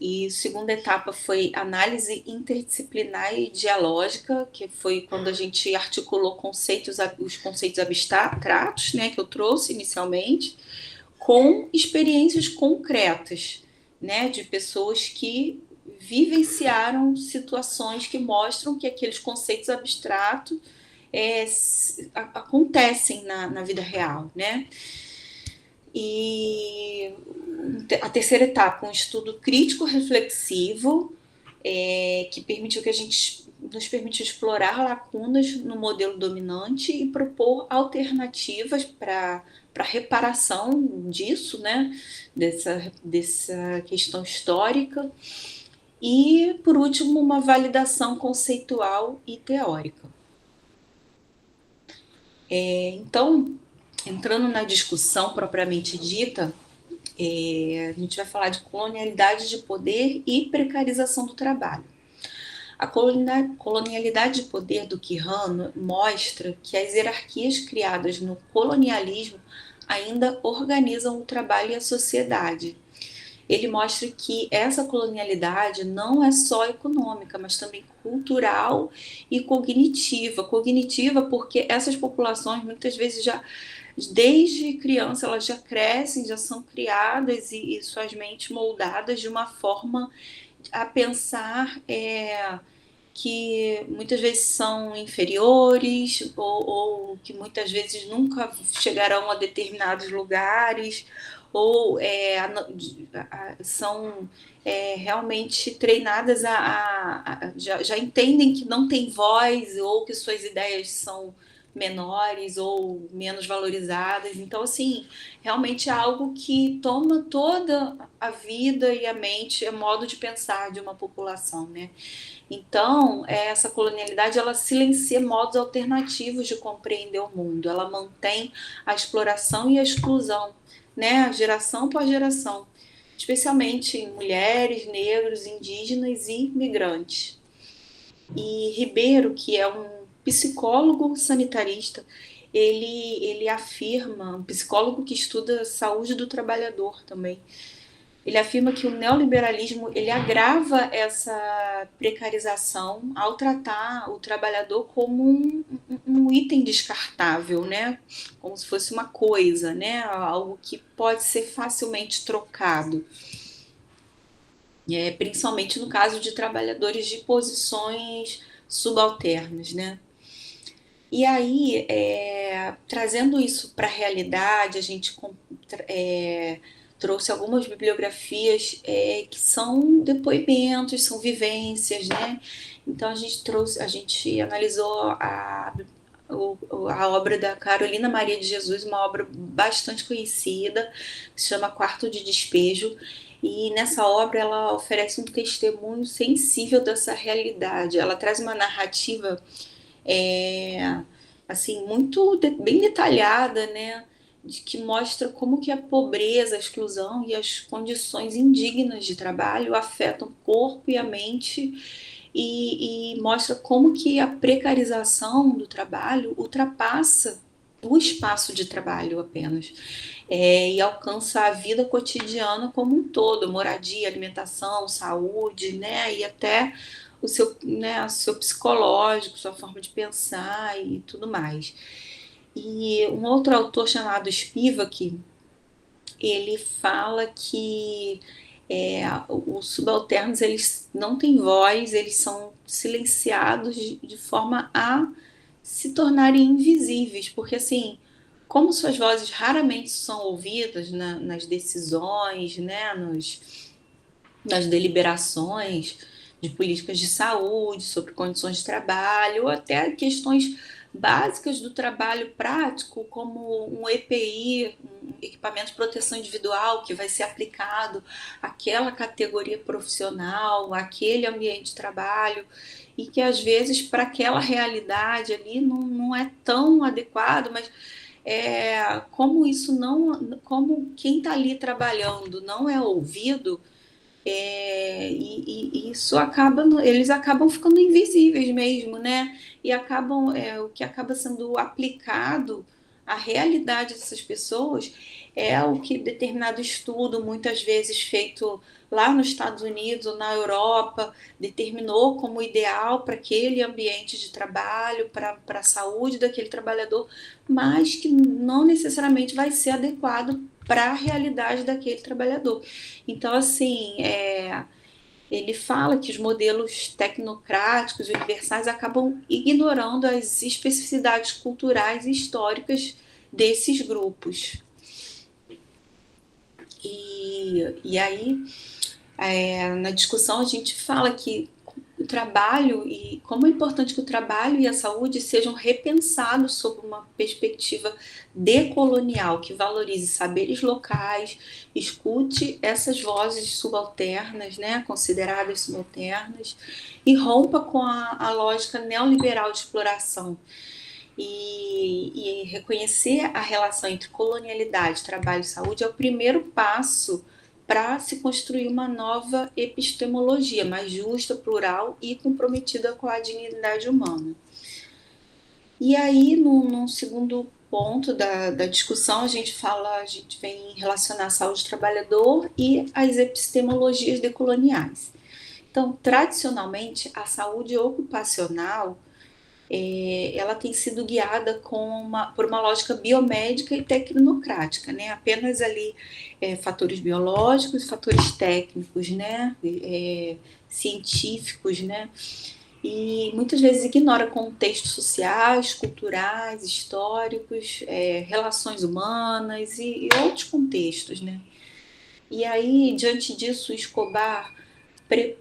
E a segunda etapa foi análise interdisciplinar e dialógica, que foi quando a gente articulou os conceitos abstratos, né, que eu trouxe inicialmente, com experiências concretas, né, de pessoas que vivenciaram situações que mostram que aqueles conceitos abstratos acontecem na vida real, né? E a terceira etapa, um estudo crítico reflexivo, que permitiu que nos permitiu explorar lacunas no modelo dominante e propor alternativas para reparação disso, né? Dessa questão histórica. E, por último, uma validação conceitual e teórica. Então, entrando na discussão propriamente dita, a gente vai falar de colonialidade de poder e precarização do trabalho. A colonialidade de poder do Quijano mostra que as hierarquias criadas no colonialismo ainda organizam o trabalho e a sociedade. Ele mostra que essa colonialidade não é só econômica, mas também cultural e cognitiva. Cognitiva porque essas populações muitas vezes já, desde criança, elas já crescem, já são criadas e suas mentes moldadas de uma forma a pensar que muitas vezes são inferiores ou que muitas vezes nunca chegarão a determinados lugares ou são realmente treinadas já entendem que não tem voz ou que suas ideias são menores ou menos valorizadas. Então, assim, realmente é algo que toma toda a vida e a mente, é modo de pensar de uma população, né? Então, essa colonialidade, ela silencia modos alternativos de compreender o mundo, ela mantém a exploração e a exclusão, né, geração após geração, especialmente em mulheres, negros, indígenas e migrantes. E Ribeiro, que é um psicólogo sanitarista, ele afirma, um psicólogo que estuda saúde do trabalhador também, ele afirma que o neoliberalismo ele agrava essa precarização ao tratar o trabalhador como um item descartável, né? Como se fosse uma coisa, né? Algo que pode ser facilmente trocado. Principalmente no caso de trabalhadores de posições subalternas, né? E aí, trazendo isso para a realidade, a gente trouxe algumas bibliografias que são depoimentos, são vivências, né? Então a gente analisou a obra da Carolina Maria de Jesus, uma obra bastante conhecida, que se chama Quarto de Despejo, e nessa obra ela oferece um testemunho sensível dessa realidade. Ela traz uma narrativa assim muito bem detalhada, né? Que mostra como que a pobreza, a exclusão e as condições indignas de trabalho afetam o corpo e a mente e mostra como que a precarização do trabalho ultrapassa o espaço de trabalho apenas e alcança a vida cotidiana como um todo, moradia, alimentação, saúde, né, e até o seu psicológico, sua forma de pensar e tudo mais. E um outro autor chamado Spivak, ele fala que os subalternos eles não têm voz, eles são silenciados de forma a se tornarem invisíveis, porque assim, como suas vozes raramente são ouvidas nas decisões, né, nas deliberações de políticas de saúde, sobre condições de trabalho, ou até questões básicas do trabalho prático, como um EPI, um equipamento de proteção individual, que vai ser aplicado àquela categoria profissional, àquele ambiente de trabalho, e que às vezes para aquela realidade ali não é tão adequado, mas como quem está ali trabalhando não é ouvido, e isso eles acabam ficando invisíveis mesmo, né? E o que acaba sendo aplicado a realidade dessas pessoas é o que determinado estudo, muitas vezes feito lá nos Estados Unidos ou na Europa, determinou como ideal para aquele ambiente de trabalho, para a saúde daquele trabalhador, mas que não necessariamente vai ser adequado para a realidade daquele trabalhador. Então, assim, ele fala que os modelos tecnocráticos e universais acabam ignorando as especificidades culturais e históricas desses grupos. E aí, na discussão, a gente fala que o trabalho e como é importante que o trabalho e a saúde sejam repensados sob uma perspectiva decolonial, que valorize saberes locais, escute essas vozes subalternas, né, consideradas subalternas, e rompa com a lógica neoliberal de exploração. E reconhecer a relação entre colonialidade, trabalho e saúde é o primeiro passo para se construir uma nova epistemologia mais justa, plural e comprometida com a dignidade humana. E aí, num segundo ponto da discussão, a gente vem relacionar a saúde do trabalhador e as epistemologias decoloniais. Então, tradicionalmente, a saúde ocupacional ela tem sido guiada por uma lógica biomédica e tecnocrática, né? Apenas ali fatores biológicos, fatores técnicos, né? Científicos, né? E muitas vezes ignora contextos sociais, culturais, históricos, relações humanas e outros contextos, né? E aí, diante disso, Escobar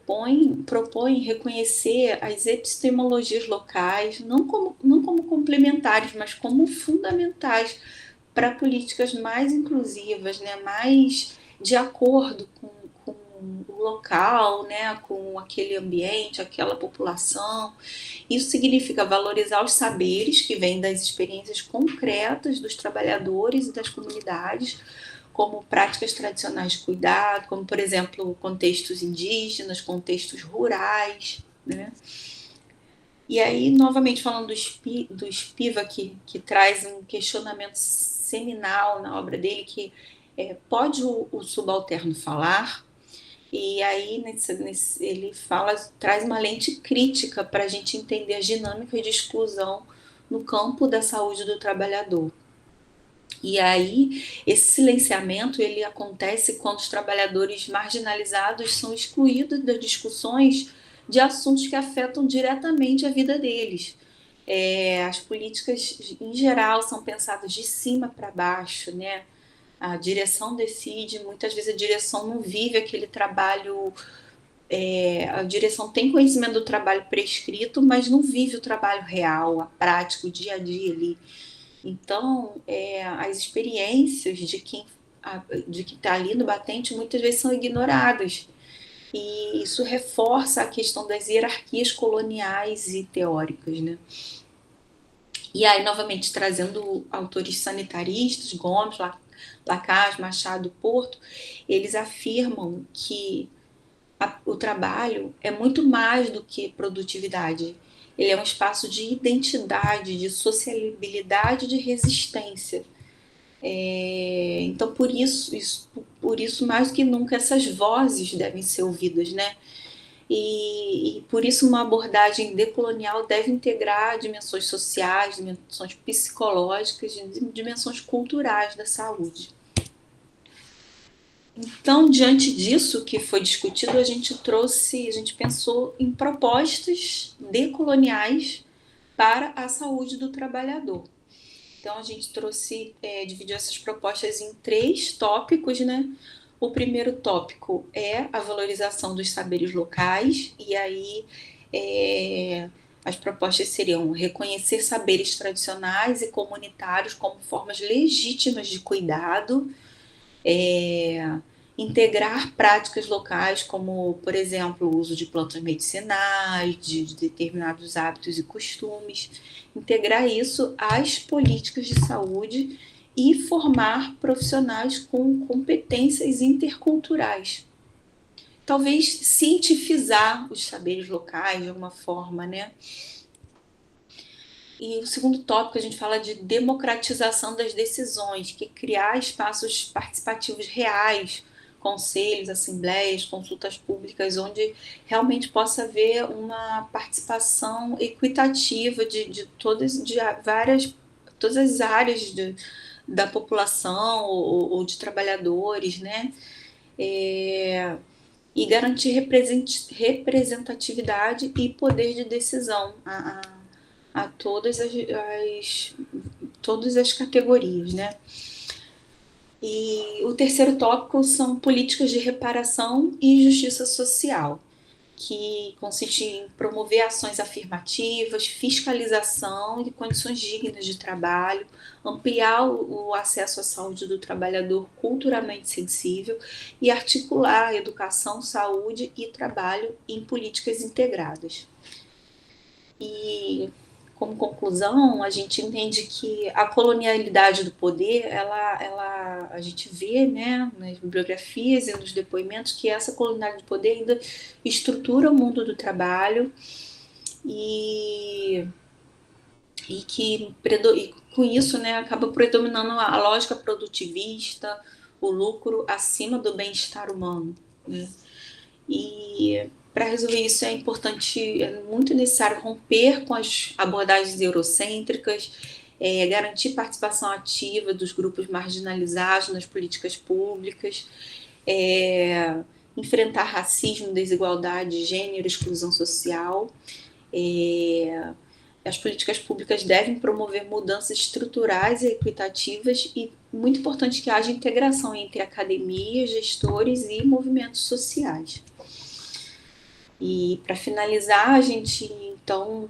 propõe reconhecer as epistemologias locais, não como complementares, mas como fundamentais para políticas mais inclusivas, né, mais de acordo com o local, né, com aquele ambiente, aquela população. Isso significa valorizar os saberes que vêm das experiências concretas dos trabalhadores e das comunidades, como práticas tradicionais de cuidado, como, por exemplo, contextos indígenas, contextos rurais, né? E aí, novamente, falando do Spivak, que traz um questionamento seminal na obra dele, que pode o subalterno falar? E aí ele traz uma lente crítica para a gente entender as dinâmicas de exclusão no campo da saúde do trabalhador. E aí, esse silenciamento, ele acontece quando os trabalhadores marginalizados são excluídos das discussões de assuntos que afetam diretamente a vida deles. As políticas, em geral, são pensadas de cima para baixo, né? A direção decide, muitas vezes a direção não vive aquele trabalho, a direção tem conhecimento do trabalho prescrito, mas não vive o trabalho real, a prática, o dia a dia ali. Então, as experiências de quem está ali no batente muitas vezes são ignoradas. E isso reforça a questão das hierarquias coloniais e teóricas, né? E aí, novamente, trazendo autores sanitaristas, Gomes, Lacaze, Machado, Porto, eles afirmam que o trabalho é muito mais do que produtividade. Ele é um espaço de identidade, de sociabilidade, de resistência. Então, por isso, mais do que nunca, essas vozes devem ser ouvidas, né? E por isso uma abordagem decolonial deve integrar dimensões sociais, dimensões psicológicas, dimensões culturais da saúde. Então, diante disso que foi discutido, a gente pensou em propostas decoloniais para a saúde do trabalhador. Então, a gente dividiu essas propostas em 3 tópicos, né? O primeiro tópico é a valorização dos saberes locais, e aí as propostas seriam reconhecer saberes tradicionais e comunitários como formas legítimas de cuidado, integrar práticas locais, como, por exemplo, o uso de plantas medicinais, de determinados hábitos e costumes, integrar isso às políticas de saúde e formar profissionais com competências interculturais. Talvez cientificizar os saberes locais de alguma forma, né? E o segundo tópico, a gente fala de democratização das decisões, que é criar espaços participativos reais, conselhos, assembleias, consultas públicas, onde realmente possa haver uma participação equitativa de todas as áreas da população ou de trabalhadores, né? E garantir representatividade e poder de decisão a todas as categorias, né? E o terceiro tópico são políticas de reparação e justiça social, que consiste em promover ações afirmativas, fiscalização de condições dignas de trabalho, ampliar o acesso à saúde do trabalhador culturalmente sensível e articular a educação, saúde e trabalho em políticas integradas. E, como conclusão, a gente entende que a colonialidade do poder, a gente vê, né, nas bibliografias e nos depoimentos, que essa colonialidade do poder ainda estrutura o mundo do trabalho e que com isso, né, acaba predominando a lógica produtivista, o lucro acima do bem-estar humano, né? E para resolver isso é muito necessário romper com as abordagens eurocêntricas, garantir participação ativa dos grupos marginalizados nas políticas públicas, enfrentar racismo, desigualdade, gênero, exclusão social. As políticas públicas devem promover mudanças estruturais e equitativas e muito importante que haja integração entre academia, gestores e movimentos sociais. E, para finalizar, a gente, então,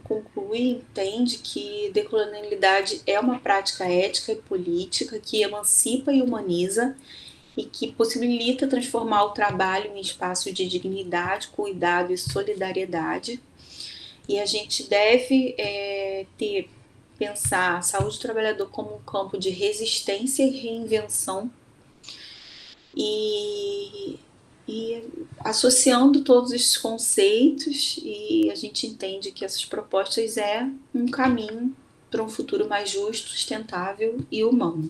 entende que decolonialidade é uma prática ética e política que emancipa e humaniza e que possibilita transformar o trabalho em espaço de dignidade, cuidado e solidariedade. E a gente deve pensar a saúde do trabalhador como um campo de resistência e reinvenção e associando todos esses conceitos, e a gente entende que essas propostas é um caminho para um futuro mais justo, sustentável e humano.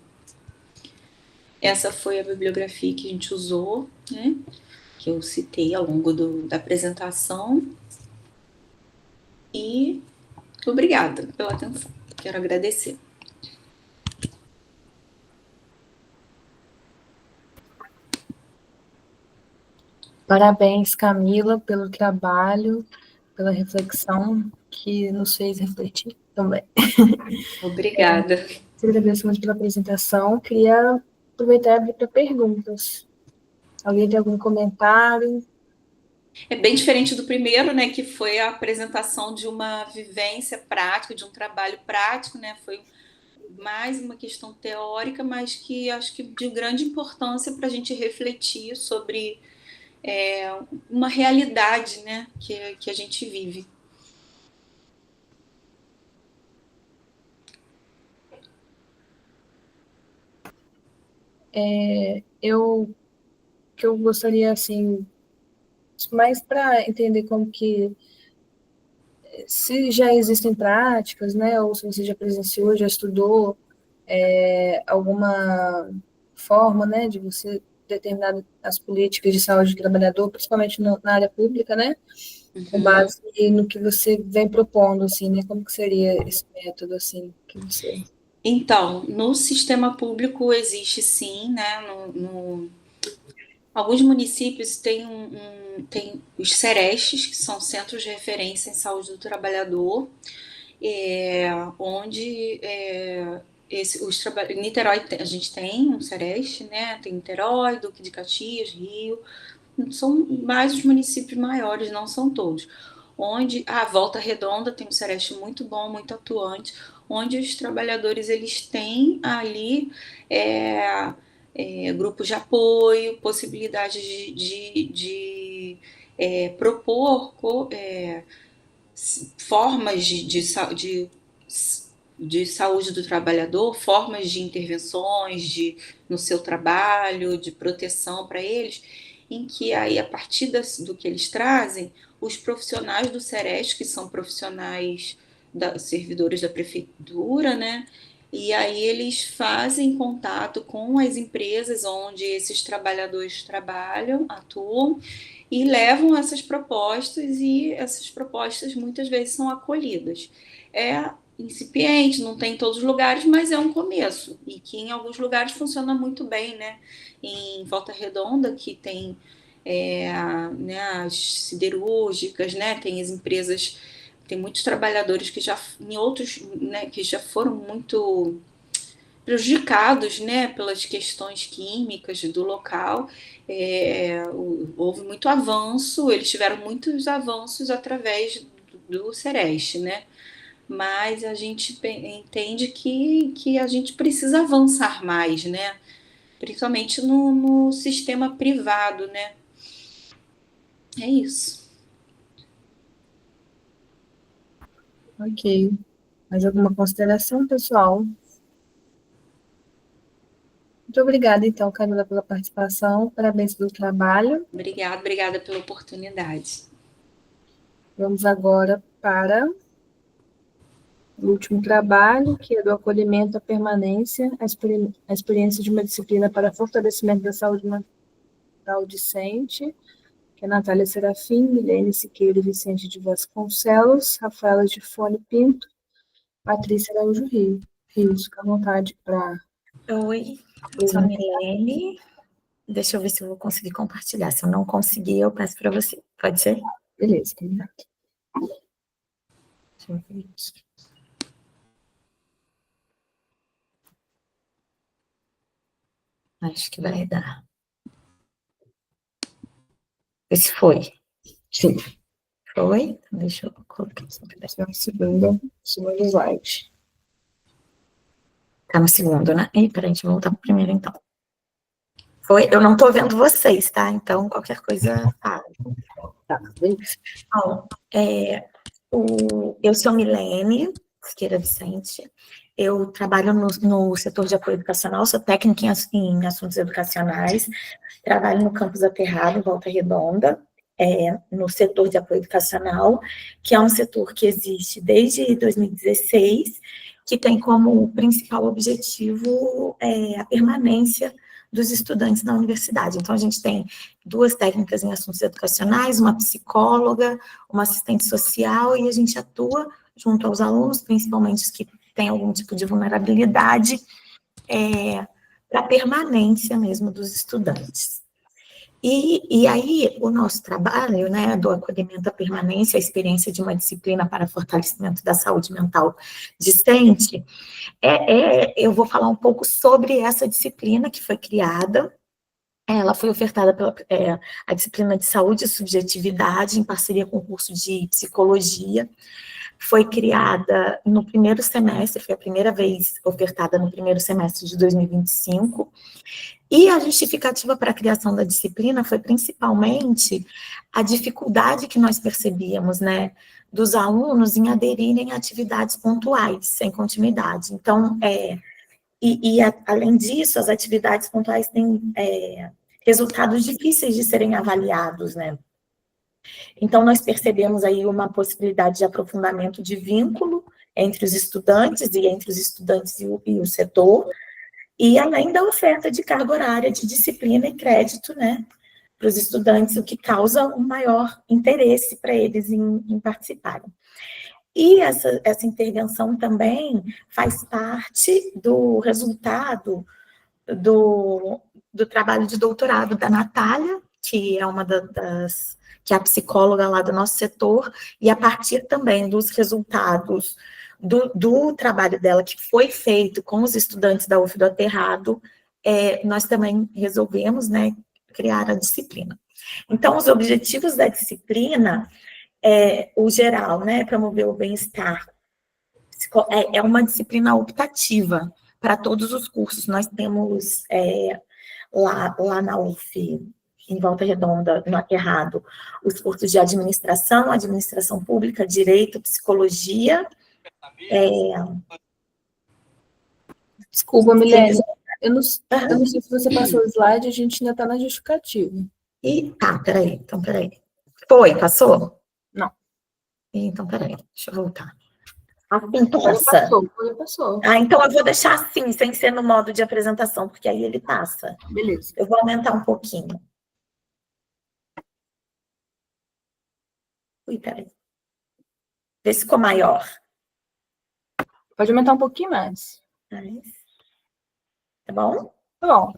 Essa foi a bibliografia que a gente usou, né, que eu citei ao longo da apresentação. E obrigada pela atenção. Quero agradecer. Parabéns, Camila, pelo trabalho, pela reflexão que nos fez refletir também. Obrigada. Te agradeço muito pela apresentação. Queria aproveitar e abrir para perguntas. Alguém tem algum comentário? É bem diferente do primeiro, né, que foi a apresentação de uma vivência prática, de um trabalho prático, né, foi mais uma questão teórica, mas que acho que de grande importância para a gente refletir sobre uma realidade, né, que a gente vive. Eu gostaria, assim, mais para entender como que, se já existem práticas, né, ou se você já presenciou, já estudou alguma forma, né, de você determinar as políticas de saúde do trabalhador, principalmente na área pública, né, com base no que você vem propondo, assim, né, como que seria esse método, assim, que você... Então, no sistema público existe sim, né, alguns municípios têm os CERESTs, que são Centros de Referência em Saúde do Trabalhador, onde em Niterói a gente tem um CEREST, né? Tem Niterói, Duque de Caxias, Rio, são mais os municípios maiores, não são todos. Onde a Volta Redonda tem um CEREST muito bom, muito atuante, onde os trabalhadores eles têm ali grupos de apoio, possibilidade de propor formas de saúde do trabalhador, formas de intervenções no seu trabalho, de proteção para eles, em que aí, a partir do que eles trazem, os profissionais do CEREST, que são profissionais servidores da prefeitura, né? E aí eles fazem contato com as empresas onde esses trabalhadores trabalham, atuam, e levam essas propostas, e essas propostas muitas vezes são acolhidas. É incipiente, não tem em todos os lugares, mas é um começo, e que em alguns lugares funciona muito bem, né? Em Volta Redonda, que tem né, as siderúrgicas, né? Tem as empresas, tem muitos trabalhadores que já, em outros, né, que já foram muito prejudicados, né, pelas questões químicas do local. Houve muito avanço, eles tiveram muitos avanços através do Sereste, né? Mas a gente entende que a gente precisa avançar mais, né? Principalmente no sistema privado, né? É isso. Ok. Mais alguma consideração, pessoal? Muito obrigada, então, Camila, pela participação. Parabéns pelo trabalho. Obrigada pela oportunidade. Vamos agora para o último trabalho, que é do acolhimento à permanência, a experiência de uma disciplina para fortalecimento da saúde mental discente, que é Natália Serafim, Milene Siqueira e Vicente de Vasconcelos, Rafaela Gifone Pinto, Patrícia Araújo Rios. Fica à vontade para... Oi, sou a Milene. Deixa eu ver se eu vou conseguir compartilhar. Se eu não conseguir, eu peço para você. Pode ser? Beleza, combinado. Deixa eu ver aqui. Acho que vai dar. Esse foi. Sim. Foi? Deixa eu colocar aqui. Segundo slide. Tá no segundo, né? Ih, peraí, deixa eu voltar pro primeiro, então. Foi? Eu não tô vendo vocês, tá? Então, qualquer coisa, fala. Tá, bem. Bom, eu sou Milene Siqueira Vicente. Eu trabalho no setor de apoio educacional, sou técnica em assuntos educacionais, trabalho no campus Aterrado, Volta Redonda, no setor de apoio educacional, que é um setor que existe desde 2016, que tem como principal objetivo a permanência dos estudantes na universidade. Então, a gente tem 2 técnicas em assuntos educacionais, uma psicóloga, uma assistente social, e a gente atua junto aos alunos, principalmente os que têm algum tipo de vulnerabilidade, para a permanência mesmo dos estudantes. E aí, o nosso trabalho, né, do acolhimento à permanência, a experiência de uma disciplina para fortalecimento da saúde mental discente, eu vou falar um pouco sobre essa disciplina que foi criada. Ela foi ofertada pela a disciplina de saúde e subjetividade, em parceria com o curso de psicologia. Foi criada no primeiro semestre, foi a primeira vez ofertada no primeiro semestre de 2025. E a justificativa para a criação da disciplina foi principalmente a dificuldade que nós percebíamos, né, dos alunos em aderirem a atividades pontuais, sem continuidade. Então, além disso, as atividades pontuais têm resultados difíceis de serem avaliados, né? Então, nós percebemos aí uma possibilidade de aprofundamento de vínculo entre os estudantes e o setor, e além da oferta de carga horária, de disciplina e crédito, né, para os estudantes, o que causa um maior interesse para eles em participarem. E essa intervenção também faz parte do resultado do trabalho de doutorado da Natália, que é uma que é a psicóloga lá do nosso setor, e a partir também dos resultados do trabalho dela, que foi feito com os estudantes da UF do Aterrado, nós também resolvemos, né, criar a disciplina. Então, os objetivos da disciplina, o geral, né, promover o bem-estar, é uma disciplina optativa para todos os cursos. Nós temos lá na UF, em Volta Redonda, no Aterrado, os cursos de administração pública, direito, psicologia. Desculpa, Milene, eu não sei se você passou o slide, a gente ainda está na justificativa. Peraí, então, peraí. Passou? Não. Então, peraí, deixa eu voltar. Assim passa. Passou. Ah, então eu vou deixar assim, sem ser no modo de apresentação, porque aí ele passa. Beleza. Eu vou aumentar um pouquinho. Ui, peraí. Vê se ficou maior. Pode aumentar um pouquinho mais. Tá bom? Tá bom.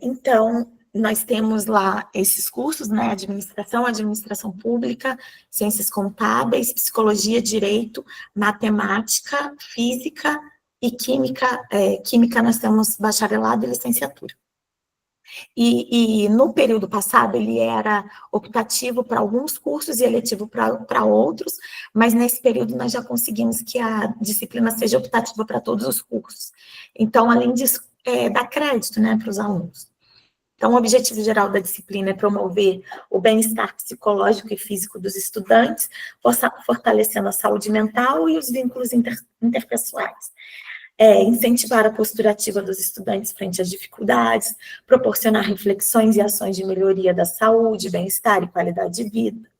Então, nós temos lá esses cursos, né? Administração pública, ciências contábeis, psicologia, direito, matemática, física e química. Química nós temos bacharelado e licenciatura. E no período passado ele era optativo para alguns cursos e eletivo para outros, mas nesse período nós já conseguimos que a disciplina seja optativa para todos os cursos. Então, além disso, dá crédito, né, para os alunos. Então, o objetivo geral da disciplina é promover o bem-estar psicológico e físico dos estudantes, fortalecendo a saúde mental e os vínculos interpessoais. Incentivar a postura ativa dos estudantes frente às dificuldades, proporcionar reflexões e ações de melhoria da saúde, bem-estar e qualidade de vida,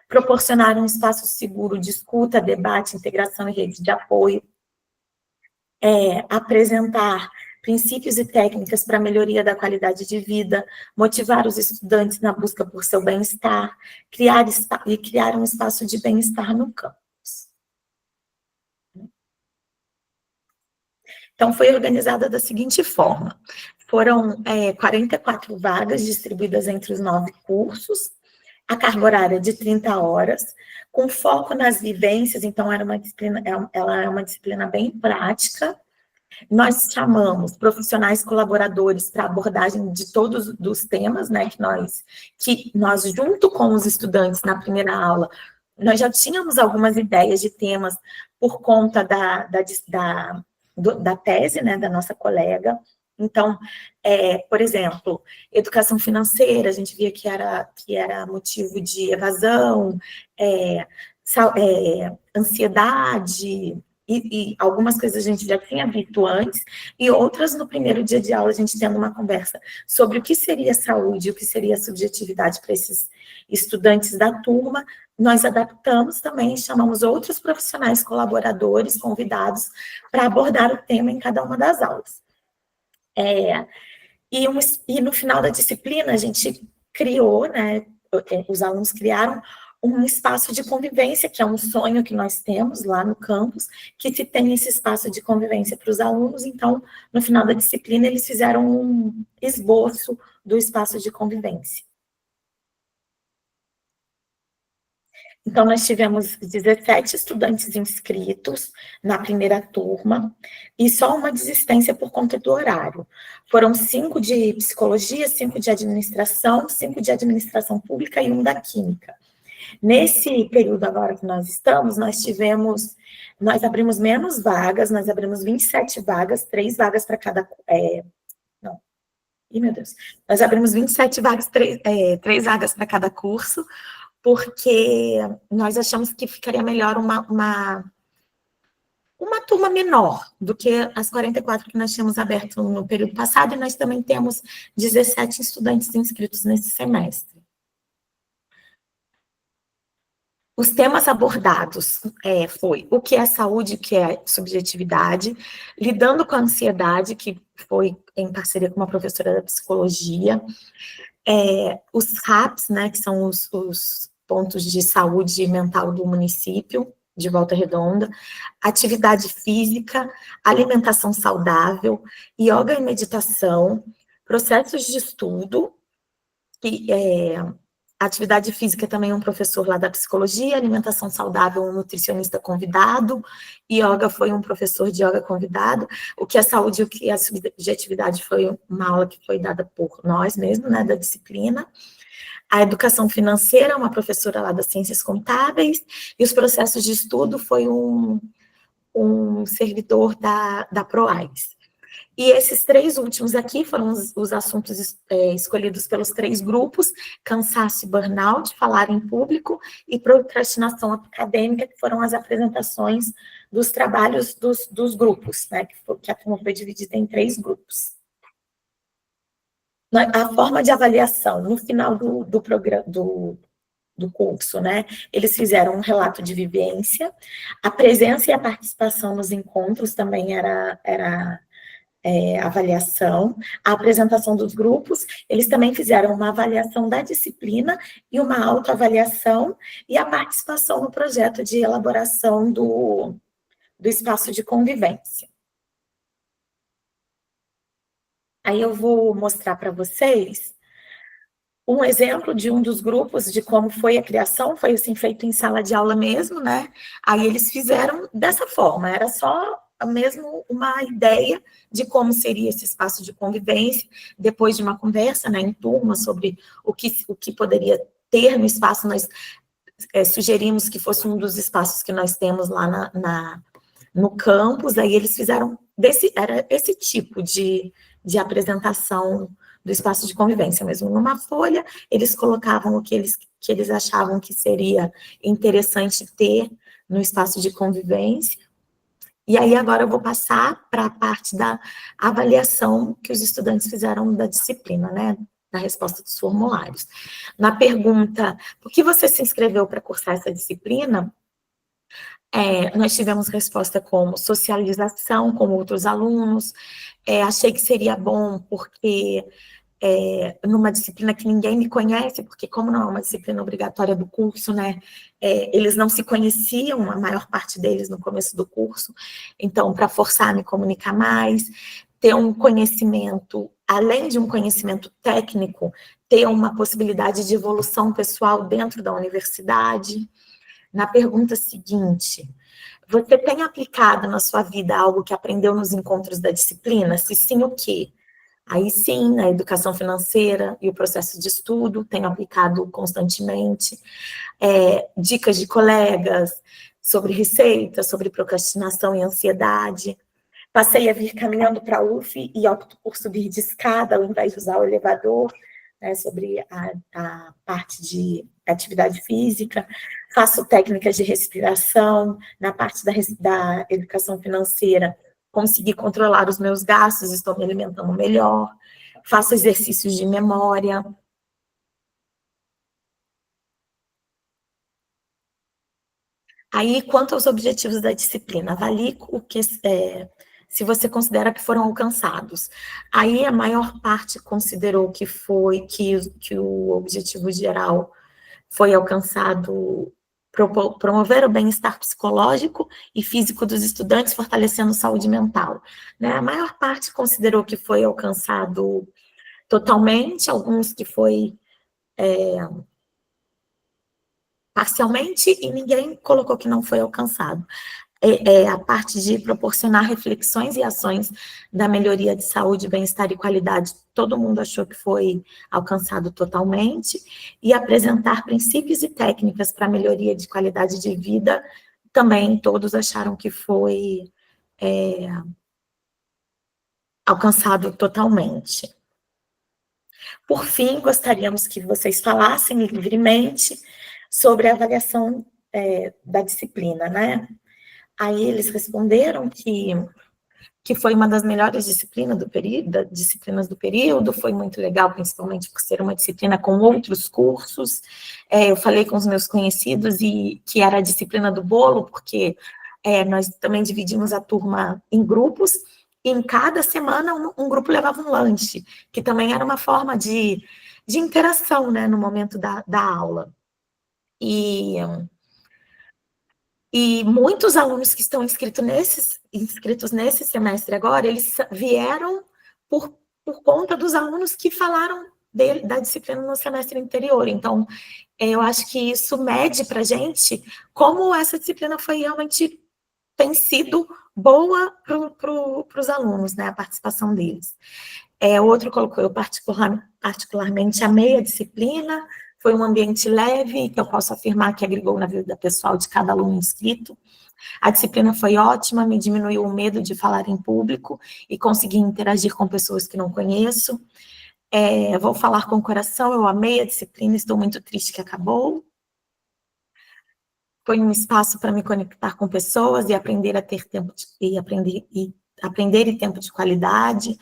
proporcionar um espaço seguro de escuta, debate, integração e rede de apoio, apresentar princípios e técnicas para a melhoria da qualidade de vida, motivar os estudantes na busca por seu bem-estar, criar um espaço de bem-estar no campus. Então, foi organizada da seguinte forma: foram 44 vagas distribuídas entre os 9 cursos, a carga horária de 30 horas, com foco nas vivências. Então, ela é uma disciplina bem prática. Nós chamamos profissionais colaboradores para abordagem de todos os temas, né, que nós, junto com os estudantes na primeira aula, nós já tínhamos algumas ideias de temas por conta da tese, né, da nossa colega. Então, por exemplo, educação financeira, a gente via que era motivo de evasão, ansiedade, e algumas coisas a gente já tinha visto antes, e outras no primeiro dia de aula a gente tendo uma conversa sobre o que seria saúde, o que seria subjetividade para esses estudantes da turma. Nós adaptamos também, chamamos outros profissionais colaboradores, convidados, para abordar o tema em cada uma das aulas. E no final da disciplina, a gente criou, né, os alunos criaram um espaço de convivência, que é um sonho que nós temos lá no campus, que se tem esse espaço de convivência para os alunos. Então, no final da disciplina, eles fizeram um esboço do espaço de convivência. Então, nós tivemos 17 estudantes inscritos na primeira turma, e só uma desistência por conta do horário. Foram 5 de psicologia, 5 de administração, 5 de administração pública e 1 da química. Nesse período agora que nós estamos, nós abrimos menos vagas, nós abrimos 27 vagas, 3 vagas para cada... meu Deus. Nós abrimos 27 vagas, 3 vagas para cada curso, porque nós achamos que ficaria melhor uma turma menor do que as 44 que nós tínhamos aberto no período passado, e nós também temos 17 estudantes inscritos nesse semestre. Os temas abordados foi o que é saúde, o que é subjetividade, lidando com a ansiedade, que foi em parceria com uma professora da psicologia, os RAPs, né, que são os pontos de saúde mental do município, de Volta Redonda, atividade física, alimentação saudável, yoga e meditação, processos de estudo, atividade física também um professor lá da psicologia, alimentação saudável um nutricionista convidado, yoga foi um professor de yoga convidado, o que é saúde e o que é subjetividade foi uma aula que foi dada por nós mesmos, né, da disciplina. A educação financeira, uma professora lá das ciências contábeis, e os processos de estudo foi um servidor da PROAIS. E esses 3 últimos aqui foram os assuntos escolhidos pelos 3 grupos: cansaço e burnout, falar em público, e procrastinação acadêmica, que foram as apresentações dos trabalhos dos grupos, né, que a turma foi dividida em 3 grupos. A forma de avaliação, no final do do curso, né? Eles fizeram um relato de vivência, a presença e a participação nos encontros também era avaliação, a apresentação dos grupos, eles também fizeram uma avaliação da disciplina e uma autoavaliação e a participação no projeto de elaboração do espaço de convivência. Aí eu vou mostrar para vocês um exemplo de um dos grupos, de como foi a criação, foi assim, feito em sala de aula mesmo, né? Aí eles fizeram dessa forma, era só mesmo uma ideia de como seria esse espaço de convivência, depois de uma conversa, né, em turma, sobre o que poderia ter no espaço. Nós sugerimos que fosse um dos espaços que nós temos lá no campus, aí eles fizeram era esse tipo de apresentação do espaço de convivência mesmo. Numa folha, eles colocavam o que eles achavam que seria interessante ter no espaço de convivência. E aí agora eu vou passar para a parte da avaliação que os estudantes fizeram da disciplina, né? Na resposta dos formulários. Na pergunta, por que você se inscreveu para cursar essa disciplina? Nós tivemos resposta como socialização com outros alunos, achei que seria bom porque numa disciplina que ninguém me conhece, porque como não é uma disciplina obrigatória do curso, né, eles não se conheciam, a maior parte deles no começo do curso, então para forçar a me comunicar mais, ter um conhecimento, além de um conhecimento técnico, ter uma possibilidade de evolução pessoal dentro da universidade. Na pergunta seguinte, você tem aplicado na sua vida algo que aprendeu nos encontros da disciplina? Se sim, o quê? Aí sim, a educação financeira e o processo de estudo, tenho aplicado constantemente. Dicas de colegas sobre receita, sobre procrastinação e ansiedade. Passei a vir caminhando para a UF e opto por subir de escada ao invés de usar o elevador, né, sobre a parte de atividade física. Faço técnicas de respiração, na parte da educação financeira, consegui controlar os meus gastos, estou me alimentando melhor, faço exercícios de memória. Aí, quanto aos objetivos da disciplina, avalie se você considera que foram alcançados. Aí, a maior parte considerou que o objetivo geral foi alcançado, promover o bem-estar psicológico e físico dos estudantes, fortalecendo saúde mental. Né? A maior parte considerou que foi alcançado totalmente, alguns que foi parcialmente, e ninguém colocou que não foi alcançado. A parte de proporcionar reflexões e ações da melhoria de saúde, bem-estar e qualidade, todo mundo achou que foi alcançado totalmente, e apresentar princípios e técnicas para melhoria de qualidade de vida, também todos acharam que foi alcançado totalmente. Por fim, gostaríamos que vocês falassem livremente sobre a avaliação da disciplina, né? Aí eles responderam que foi uma das melhores disciplinas do período, foi muito legal, principalmente por ser uma disciplina com outros cursos. Eu falei com os meus conhecidos e que era a disciplina do bolo, porque nós também dividimos a turma em grupos, e em cada semana um grupo levava um lanche, que também era uma forma de interação, né, no momento da aula. E muitos alunos que estão inscritos nesse semestre agora, eles vieram por conta dos alunos que falaram da disciplina no semestre anterior. Então, eu acho que isso mede para a gente como essa disciplina tem sido boa para os alunos, né, a participação deles. O outro colocou, eu particularmente amei a disciplina, foi um ambiente leve, que eu posso afirmar que agregou na vida pessoal de cada aluno inscrito. A disciplina foi ótima, me diminuiu o medo de falar em público e consegui interagir com pessoas que não conheço. Vou falar com o coração, eu amei a disciplina, estou muito triste que acabou. Foi um espaço para me conectar com pessoas e aprender a ter tempo aprender e tempo de qualidade.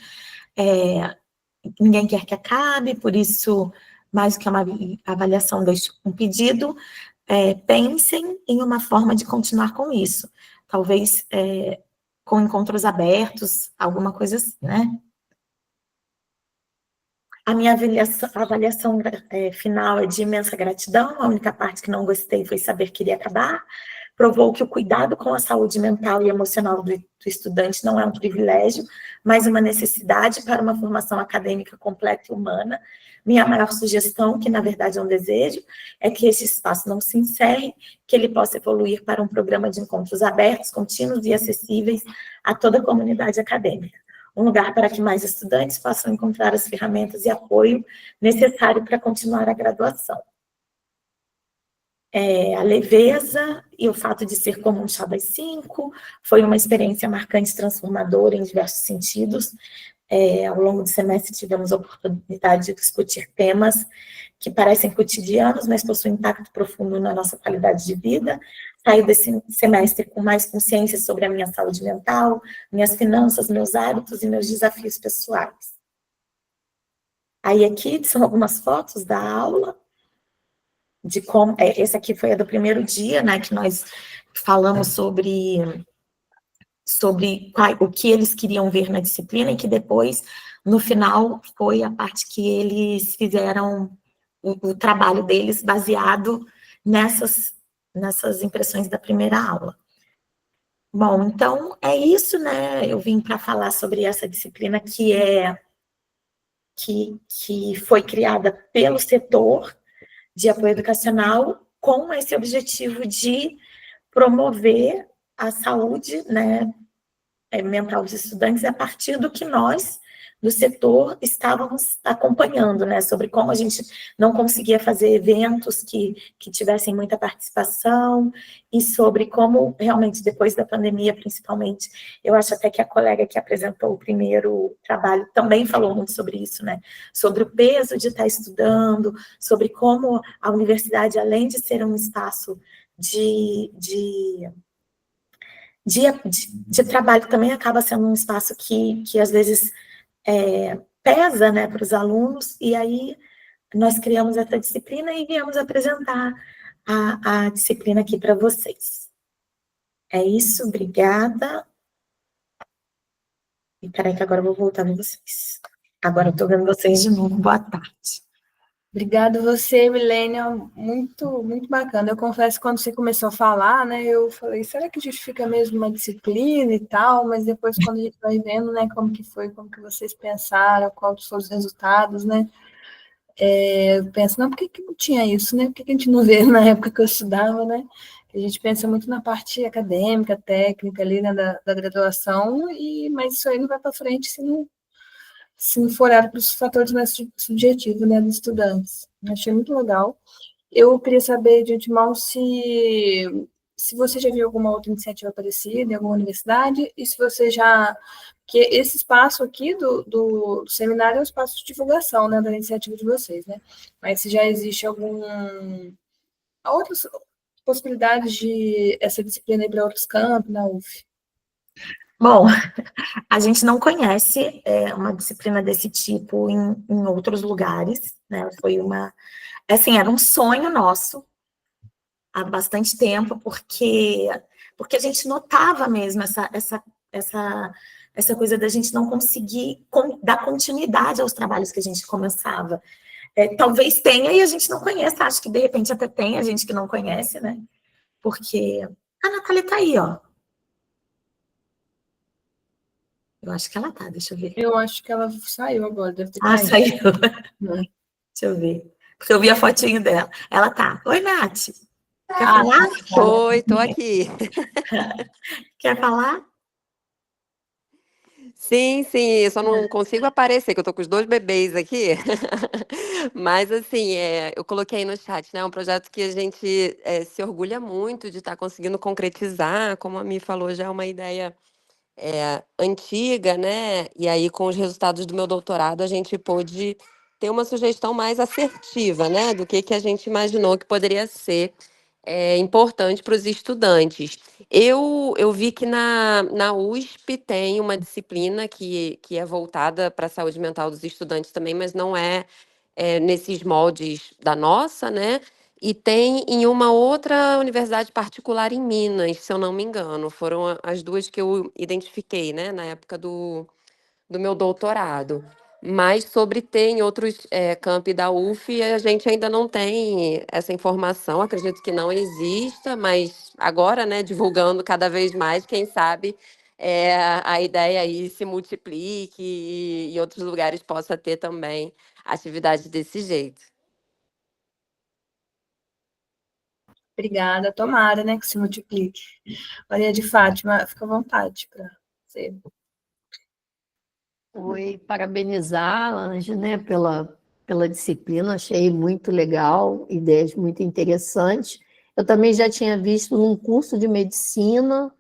Ninguém quer que acabe, por isso mais do que uma avaliação, deixo um pedido, pensem em uma forma de continuar com isso. Talvez com encontros abertos, alguma coisa assim, né? A minha avaliação final é de imensa gratidão. A única parte que não gostei foi saber que iria acabar. Provou que o cuidado com a saúde mental e emocional do estudante não é um privilégio, mas uma necessidade para uma formação acadêmica completa e humana. Minha maior sugestão, que na verdade é um desejo, é que esse espaço não se encerre, que ele possa evoluir para um programa de encontros abertos, contínuos e acessíveis a toda a comunidade acadêmica. Um lugar para que mais estudantes possam encontrar as ferramentas e apoio necessário para continuar a graduação. A leveza e o fato de ser como um chá das 5 foi uma experiência marcante, transformadora em diversos sentidos. Ao longo do semestre tivemos a oportunidade de discutir temas que parecem cotidianos, mas possuem impacto profundo na nossa qualidade de vida. Saí desse semestre com mais consciência sobre a minha saúde mental, minhas finanças, meus hábitos e meus desafios pessoais. Aí aqui são algumas fotos da aula, de como, esse aqui foi a do primeiro dia, né, que nós falamos sobre o que eles queriam ver na disciplina, e que depois, no final, foi a parte que eles fizeram o trabalho deles baseado nessas impressões da primeira aula. Bom, então, é isso, né? Eu vim para falar sobre essa disciplina que foi criada pelo setor de apoio educacional com esse objetivo de promover a saúde, né, mental dos estudantes a partir do que nós, do setor, estávamos acompanhando, né, sobre como a gente não conseguia fazer eventos que tivessem muita participação, e sobre como, realmente, depois da pandemia, principalmente, eu acho até que a colega que apresentou o primeiro trabalho também falou muito sobre isso, né, sobre o peso de estar estudando, sobre como a universidade, além de ser um espaço de trabalho, também acaba sendo um espaço que às vezes pesa, né, para os alunos, e aí nós criamos essa disciplina e viemos apresentar a disciplina aqui para vocês. É isso, obrigada. E peraí que agora eu vou voltar com vocês. Agora eu estou vendo vocês de novo, boa tarde. Obrigada você, Milênia, muito, muito bacana. Eu confesso que quando você começou a falar, né, eu falei, será que justifica mesmo uma disciplina e tal? Mas depois, quando a gente vai vendo, né, como que foi, como que vocês pensaram, quais foram os resultados, né, eu penso, não, por que não tinha isso, né? Por que a gente não vê na época que eu estudava, né? A gente pensa muito na parte acadêmica, técnica ali, né, da graduação, mas isso aí não vai para frente se não for olhado para os fatores mais subjetivos, né, dos estudantes. Achei muito legal. Eu queria saber de antemão se você já viu alguma outra iniciativa parecida em alguma universidade, e se você já... que esse espaço aqui do seminário é um espaço de divulgação, né, da iniciativa de vocês, né? Mas se já existe outras possibilidades de essa disciplina ir para outros campos na UF? Bom, a gente não conhece uma disciplina desse tipo em outros lugares, né? Foi assim, era um sonho nosso há bastante tempo, porque a gente notava mesmo essa coisa da gente não conseguir dar continuidade aos trabalhos que a gente começava. Talvez tenha e a gente não conheça, acho que de repente até tem a gente que não conhece, né? Porque a Natália está aí, ó. Eu acho que ela tá, deixa eu ver. Eu acho que ela saiu agora, deve ter caído. Saiu. Não. Deixa eu ver. Porque eu vi a fotinho dela. Ela tá. Oi, Nath. Quer falar? Oi, tô aqui. Quer falar? Sim, eu só não consigo aparecer, que eu tô com os 2 bebês aqui. Mas, assim, eu coloquei aí no chat, né? É um projeto que a gente se orgulha muito de estar conseguindo concretizar. Como a Mi falou, já é uma ideia antiga, né? E aí, com os resultados do meu doutorado, a gente pôde ter uma sugestão mais assertiva, né? Do que a gente imaginou que poderia ser importante para os estudantes. Eu vi que na USP tem uma disciplina que é voltada para a saúde mental dos estudantes também, mas não é nesses moldes da nossa, né? E tem em uma outra universidade particular em Minas, se eu não me engano. Foram as duas que eu identifiquei, né, na época do meu doutorado. Mas sobre ter em outros campi da UF, a gente ainda não tem essa informação, acredito que não exista, mas agora, né, divulgando cada vez mais, quem sabe a ideia aí se multiplique e em outros lugares possa ter também atividade desse jeito. Obrigada, tomara, né, que se multiplique. Maria de Fátima, fica à vontade para você. Foi parabenizar a Ange, né, pela disciplina, achei muito legal, ideias muito interessantes. Eu também já tinha visto num curso de medicina,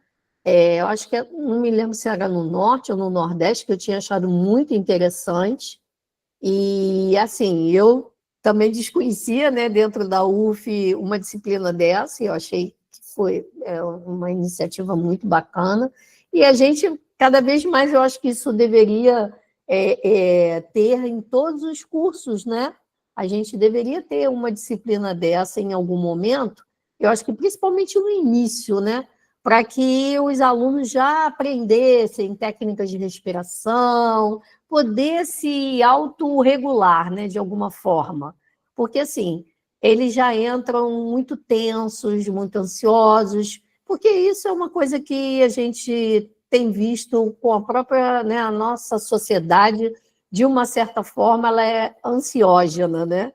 eu acho que, não me lembro se era no Norte ou no Nordeste, que eu tinha achado muito interessante. E, assim, eu também desconhecia, né, dentro da UF, uma disciplina dessa, e eu achei que foi uma iniciativa muito bacana. E a gente, cada vez mais, eu acho que isso deveria ter em todos os cursos, né? A gente deveria ter uma disciplina dessa em algum momento, eu acho que principalmente no início, né? Para que os alunos já aprendessem técnicas de respiração, poder se autorregular, né, de alguma forma. Porque, assim, eles já entram muito tensos, muito ansiosos, porque isso é uma coisa que a gente tem visto com a própria, né, a nossa sociedade, de uma certa forma, ela é ansiógena, né?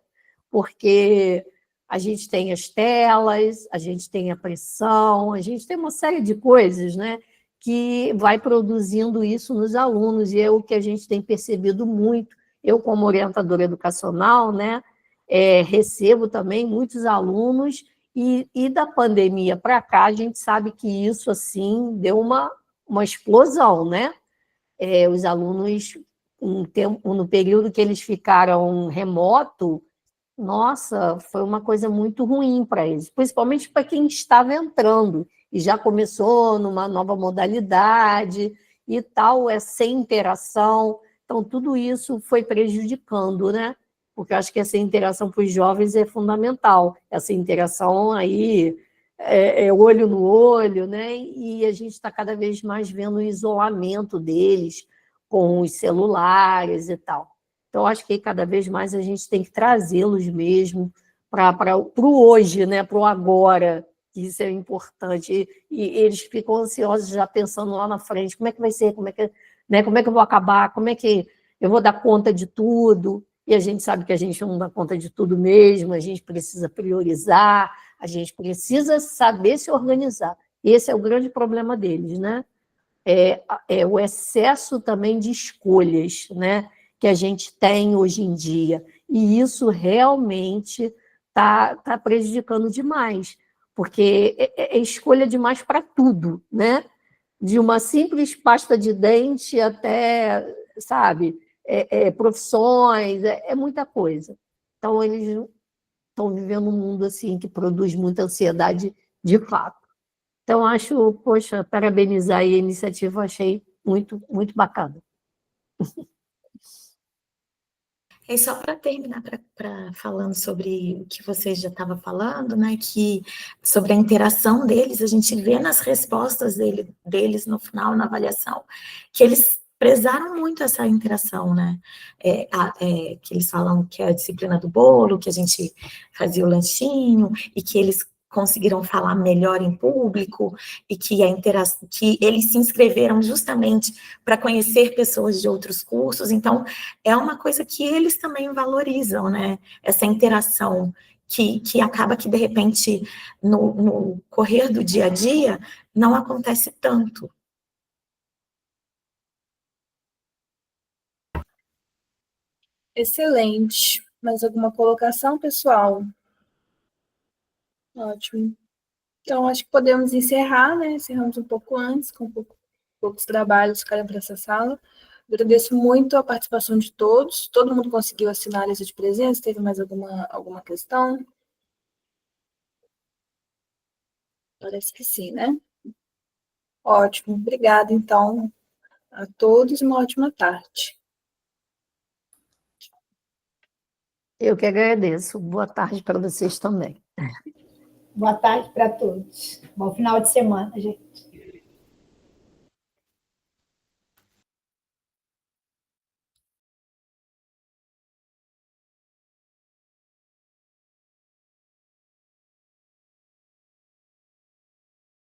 Porque a gente tem as telas, a gente tem a pressão, a gente tem uma série de coisas, né, que vai produzindo isso nos alunos, e é o que a gente tem percebido muito. Eu, como orientadora educacional, né, recebo também muitos alunos, e da pandemia para cá, a gente sabe que isso, assim, deu uma explosão, né? Os alunos, no período que eles ficaram remoto, nossa, foi uma coisa muito ruim para eles, principalmente para quem estava entrando e já começou numa nova modalidade e tal, sem interação. Então, tudo isso foi prejudicando, né? Porque eu acho que essa interação para os jovens é fundamental. Essa interação aí olho no olho, né? E a gente está cada vez mais vendo o isolamento deles com os celulares e tal. Então, acho que cada vez mais a gente tem que trazê-los mesmo para o hoje, né? Para o agora, que isso é importante. E eles ficam ansiosos já pensando lá na frente, como é que vai ser, como é que eu vou acabar, como é que eu vou dar conta de tudo. E a gente sabe que a gente não dá conta de tudo mesmo, a gente precisa priorizar, a gente precisa saber se organizar. Esse é o grande problema deles, né? O excesso também de escolhas, né, que a gente tem hoje em dia. E isso realmente tá prejudicando demais, porque é escolha demais para tudo, né? De uma simples pasta de dente até, sabe, profissões, muita coisa. Então, eles estão vivendo um mundo assim que produz muita ansiedade de fato. Então, acho, poxa, parabenizar aí a iniciativa, achei muito, muito bacana. E só para terminar, falando sobre o que vocês já estavam falando, né, que sobre a interação deles, a gente vê nas respostas deles no final, na avaliação, que eles prezaram muito essa interação, né, que eles falam que é a disciplina do bolo, que a gente fazia o lanchinho, e que eles conseguiram falar melhor em público, e que que eles se inscreveram justamente para conhecer pessoas de outros cursos. Então, é uma coisa que eles também valorizam, né? Essa interação que acaba que, de repente, no correr do dia a dia, não acontece tanto. Excelente. Mais alguma colocação, pessoal? Ótimo. Então, acho que podemos encerrar, né? Encerramos um pouco antes, com poucos trabalhos ficaram para essa sala. Agradeço muito a participação de todos. Todo mundo conseguiu assinar a lista de presença? Teve mais alguma questão? Parece que sim, né? Ótimo. Obrigada, então, a todos. Uma ótima tarde. Eu que agradeço. Boa tarde para vocês também. Boa tarde para todos. Bom final de semana, gente.